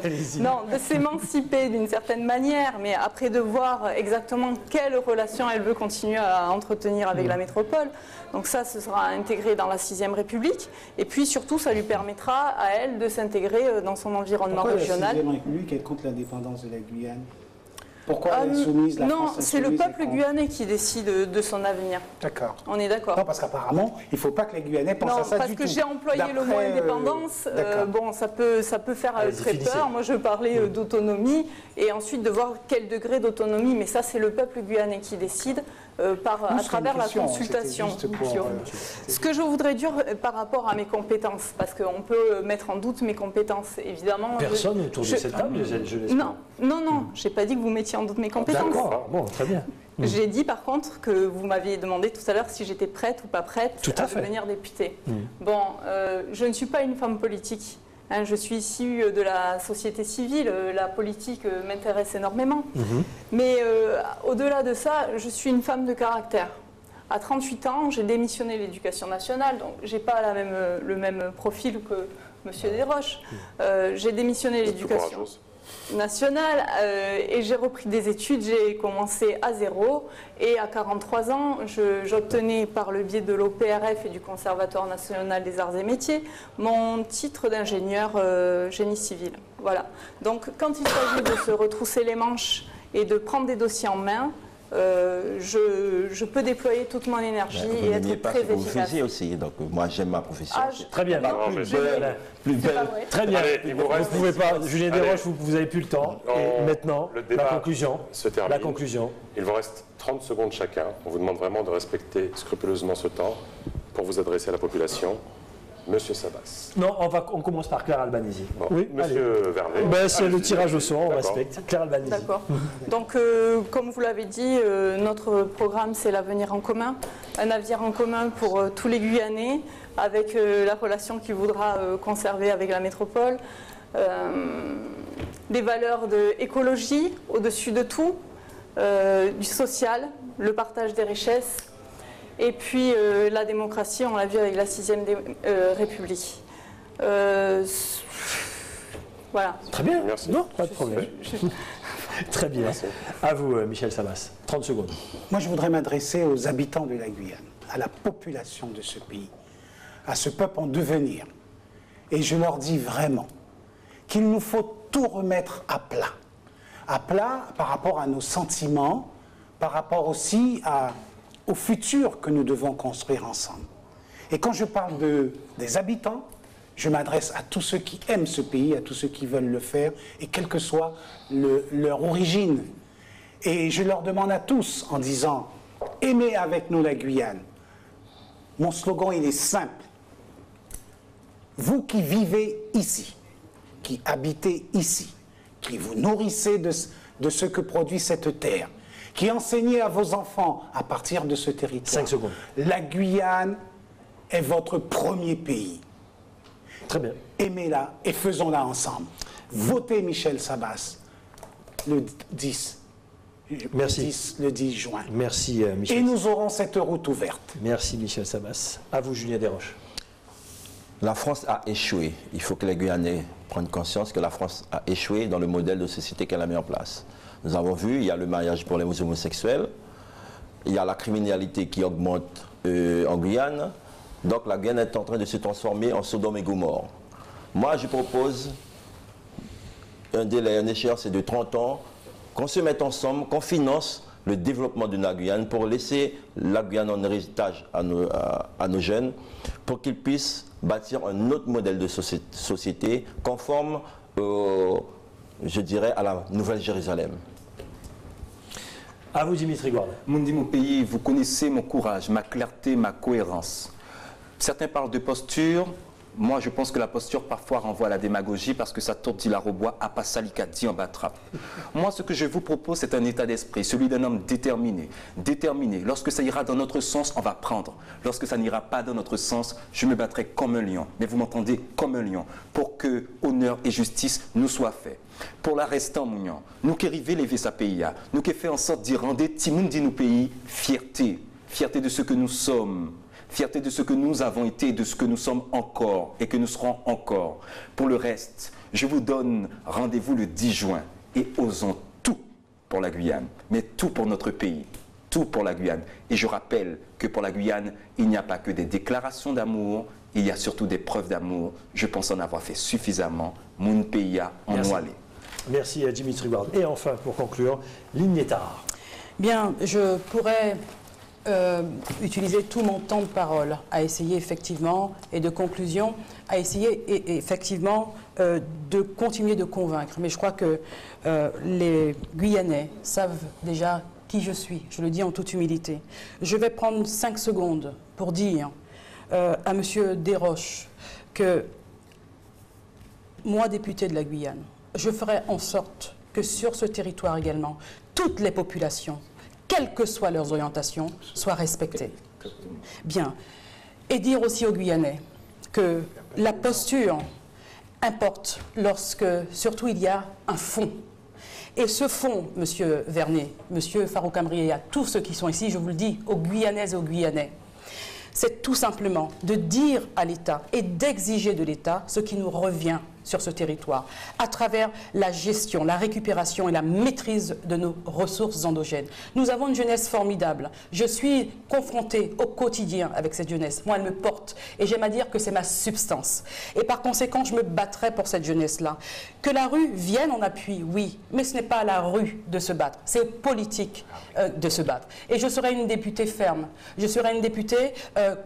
Speaker 1: Allez-y.
Speaker 7: Non, de s'émanciper d'une certaine manière, mais après de voir exactement quelle relation elle veut continuer à entretenir avec la métropole. Donc ça, ce sera intégré dans la 6e République. Et puis surtout, ça lui permettra à elle de s'intégrer dans son environnement régional.
Speaker 3: La 6e République est contre l'indépendance de la Guyane? Pourquoi elle est soumise, la France
Speaker 7: Non, c'est le peuple guyanais qui décide de son avenir.
Speaker 3: D'accord.
Speaker 7: On est d'accord.
Speaker 3: Non, parce qu'apparemment, il ne faut pas que les Guyanais pensent à ça du tout.
Speaker 7: Non, parce que j'ai employé le mot indépendance. Bon, ça peut faire très peur. Moi, je parlais d'autonomie et ensuite de voir quel degré d'autonomie. Mais ça, c'est le peuple guyanais qui décide à travers la consultation. Ce que je voudrais dire par rapport à mes compétences, parce qu'on peut mettre en doute mes compétences, évidemment.
Speaker 1: Personne autour de cette table, je l'espère.
Speaker 7: Non, je n'ai pas dit que vous mettiez en doute mes compétences.
Speaker 1: D'accord, bon, très bien.
Speaker 7: J'ai dit par contre que vous m'aviez demandé tout à l'heure si j'étais prête ou pas prête à devenir députée. Bon, je ne suis pas une femme politique. Hein, je suis issue de la société civile. La politique m'intéresse énormément. Mais au-delà de ça, je suis une femme de caractère. À 38 ans, j'ai démissionné de l'éducation nationale, donc je n'ai pas le même profil que M. Desroches. J'ai démissionné de l'éducation nationale et j'ai repris des études, j'ai commencé à zéro et à 43 ans, j'obtenais par le biais de l'OPRF et du Conservatoire national des arts et métiers mon titre d'ingénieur génie civil. Voilà. Donc quand il s'agit de se retrousser les manches et de prendre des dossiers en main, je peux déployer toute mon énergie et être très efficace.
Speaker 6: Vous faisiez aussi, donc moi j'aime ma profession.
Speaker 1: Très bien, plus belle. Très bien.
Speaker 2: Allez, vous
Speaker 1: pouvez pas, Julien Desroches, vous n'avez plus le temps. Et maintenant, la conclusion.
Speaker 2: Se termine. La conclusion. Il vous reste 30 secondes chacun. On vous demande vraiment de respecter scrupuleusement ce temps pour vous adresser à la population. Monsieur Sabas.
Speaker 1: Non, on commence par Claire Albanesi.
Speaker 2: Bon, oui, Monsieur Vernet.
Speaker 1: C'est le tirage au sort, on respecte. Claire Albanesi.
Speaker 7: D'accord. Donc, comme vous l'avez dit, notre programme, c'est l'avenir en commun. Un avenir en commun pour tous les Guyanais, avec la relation qu'il voudra conserver avec la métropole. Des valeurs d'écologie au-dessus de tout, du social, le partage des richesses. Et puis la démocratie, on l'a vu avec la 6e République. Voilà.
Speaker 1: Très bien.
Speaker 2: Merci.
Speaker 1: Non, pas de problème. Très bien. Merci. À vous, Michel Sabas. 30 secondes.
Speaker 3: Moi, je voudrais m'adresser aux habitants de la Guyane, à la population de ce pays, à ce peuple en devenir. Et je leur dis vraiment qu'il nous faut tout remettre à plat par rapport à nos sentiments, par rapport aussi au futur que nous devons construire ensemble. Et quand je parle des habitants, je m'adresse à tous ceux qui aiment ce pays, à tous ceux qui veulent le faire, et quelle que soit leur origine. Et je leur demande à tous en disant, aimez avec nous la Guyane. Mon slogan, il est simple. Vous qui vivez ici, qui habitez ici, qui vous nourrissez de ce que produit cette terre, qui enseignez à vos enfants à partir de ce territoire.
Speaker 1: 5 secondes.
Speaker 3: La Guyane est votre premier pays.
Speaker 1: Très bien.
Speaker 3: Aimez-la et faisons-la ensemble. Votez Michel Sabas le 10.
Speaker 1: Merci.
Speaker 3: Le 10 juin.
Speaker 1: Merci Michel.
Speaker 3: Et nous aurons cette route ouverte.
Speaker 1: Merci Michel Sabas. À vous Julien Desroches.
Speaker 6: La France a échoué. Il faut que les Guyanais prennent conscience que la France a échoué dans le modèle de société qu'elle a mis en place. Nous avons vu, il y a le mariage pour les homosexuels, il y a la criminalité qui augmente en Guyane. Donc la Guyane est en train de se transformer en Sodome et Gomorrhe. Moi, je propose un délai, un échéance, c'est de 30 ans, qu'on se mette ensemble, qu'on finance le développement de la Guyane pour laisser la Guyane en héritage à nos jeunes, pour qu'ils puissent bâtir un autre modèle de société conforme, je dirais, à la Nouvelle-Jérusalem.
Speaker 1: À vous Dimitri Guardet.
Speaker 8: Mundi, mon pays, vous connaissez mon courage, ma clarté, ma cohérence. Certains parlent de posture. Moi, je pense que la posture, parfois, renvoie à la démagogie parce que ça tourne la rebois à pas salicati en battrape. Moi, ce que je vous propose, c'est un état d'esprit, celui d'un homme déterminé. Déterminé. Lorsque ça ira dans notre sens, on va prendre. Lorsque ça n'ira pas dans notre sens, je me battrai comme un lion. Mais vous m'entendez, comme un lion. Pour que honneur et justice nous soient faits. Pour la restant, Mounion, nous qui arrivons lever sa pays, nous qui fait en sorte d'y rendre Timoun dit nos pays fierté. Fierté de ce que nous sommes. Fierté de ce que nous avons été, de ce que nous sommes encore et que nous serons encore. Pour le reste, je vous donne rendez-vous le 10 juin et osons tout pour la Guyane, mais tout pour notre pays, tout pour la Guyane. Et je rappelle que pour la Guyane, il n'y a pas que des déclarations d'amour, il y a surtout des preuves d'amour. Je pense en avoir fait suffisamment. Mon pays a en noalé.
Speaker 1: Merci à Dimitri Guardet. Et enfin, pour conclure, Lynn Nettard.
Speaker 5: Bien, je pourrais utiliser tout mon temps de parole à essayer effectivement, et de conclusion, à essayer effectivement de continuer de convaincre. Mais je crois que les Guyanais savent déjà qui je suis, je le dis en toute humilité. Je vais prendre 5 secondes pour dire à M. Desroches que moi, député de la Guyane, je ferai en sorte que sur ce territoire également, toutes les populations, quelles que soient leurs orientations, soient respectées. Bien. Et dire aussi aux Guyanais que la posture importe lorsque, surtout, il y a un fond. Et ce fond, Monsieur Vernet, Monsieur Farouk Amri, et à tous ceux qui sont ici, je vous le dis, aux Guyanaises et aux Guyanais, c'est tout simplement de dire à l'État et d'exiger de l'État ce qui nous revient sur ce territoire, à travers la gestion, la récupération et la maîtrise de nos ressources endogènes. Nous avons une jeunesse formidable. Je suis confrontée au quotidien avec cette jeunesse. Moi, elle me porte et j'aime à dire que c'est ma substance. Et par conséquent, je me battrai pour cette jeunesse-là. Que la rue vienne en appui, oui, mais ce n'est pas à la rue de se battre, c'est aux politiques de se battre. Et je serai une députée ferme, je serai une députée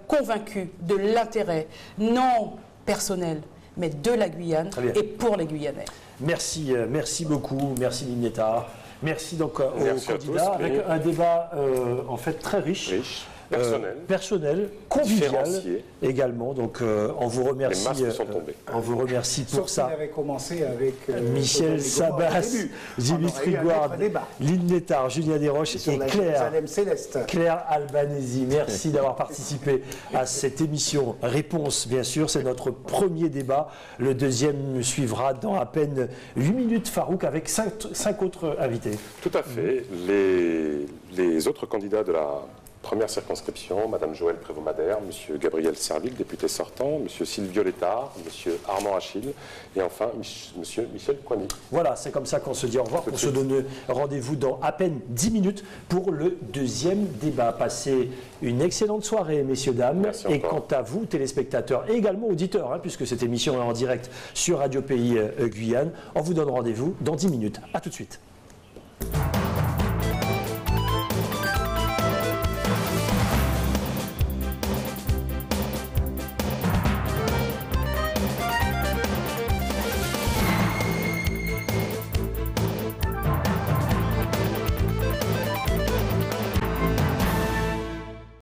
Speaker 5: convaincue de l'intérêt non personnel, mais de la Guyane et pour les Guyanais.
Speaker 1: Merci, merci beaucoup, merci Lynn Nettard. Merci donc aux candidats, avec un débat en fait très riche. Personnel, convivial également. Donc on vous remercie.
Speaker 2: Les masques sont tombés.
Speaker 1: On vous remercie pour ça.
Speaker 3: Il avait commencé avec
Speaker 1: Michel Sabas, Dimitri Guardet, Lynn Nettard, Julien Desroches et Claire Albanesi. Merci d'avoir participé à cette émission. Réponse, bien sûr, c'est notre premier débat. Le deuxième suivra dans à peine 8 minutes, Farouk, avec 5 autres invités.
Speaker 2: Tout à fait. Les autres candidats de la première circonscription, Mme Joëlle Prévost-Madère, M. Gabriel Serville, député sortant, M. Sylvio Létard, M. Armand Achille et enfin M. Michel Coigny.
Speaker 1: Voilà, c'est comme ça qu'on se dit au revoir pour se donner rendez-vous dans à peine 10 minutes pour le deuxième débat. Passez une excellente soirée, messieurs, dames.
Speaker 2: Merci
Speaker 1: et
Speaker 2: encore.
Speaker 1: quant à vous, téléspectateurs et également auditeurs, puisque cette émission est en direct sur Radio Pays Guyane, on vous donne rendez-vous dans 10 minutes. A tout de suite.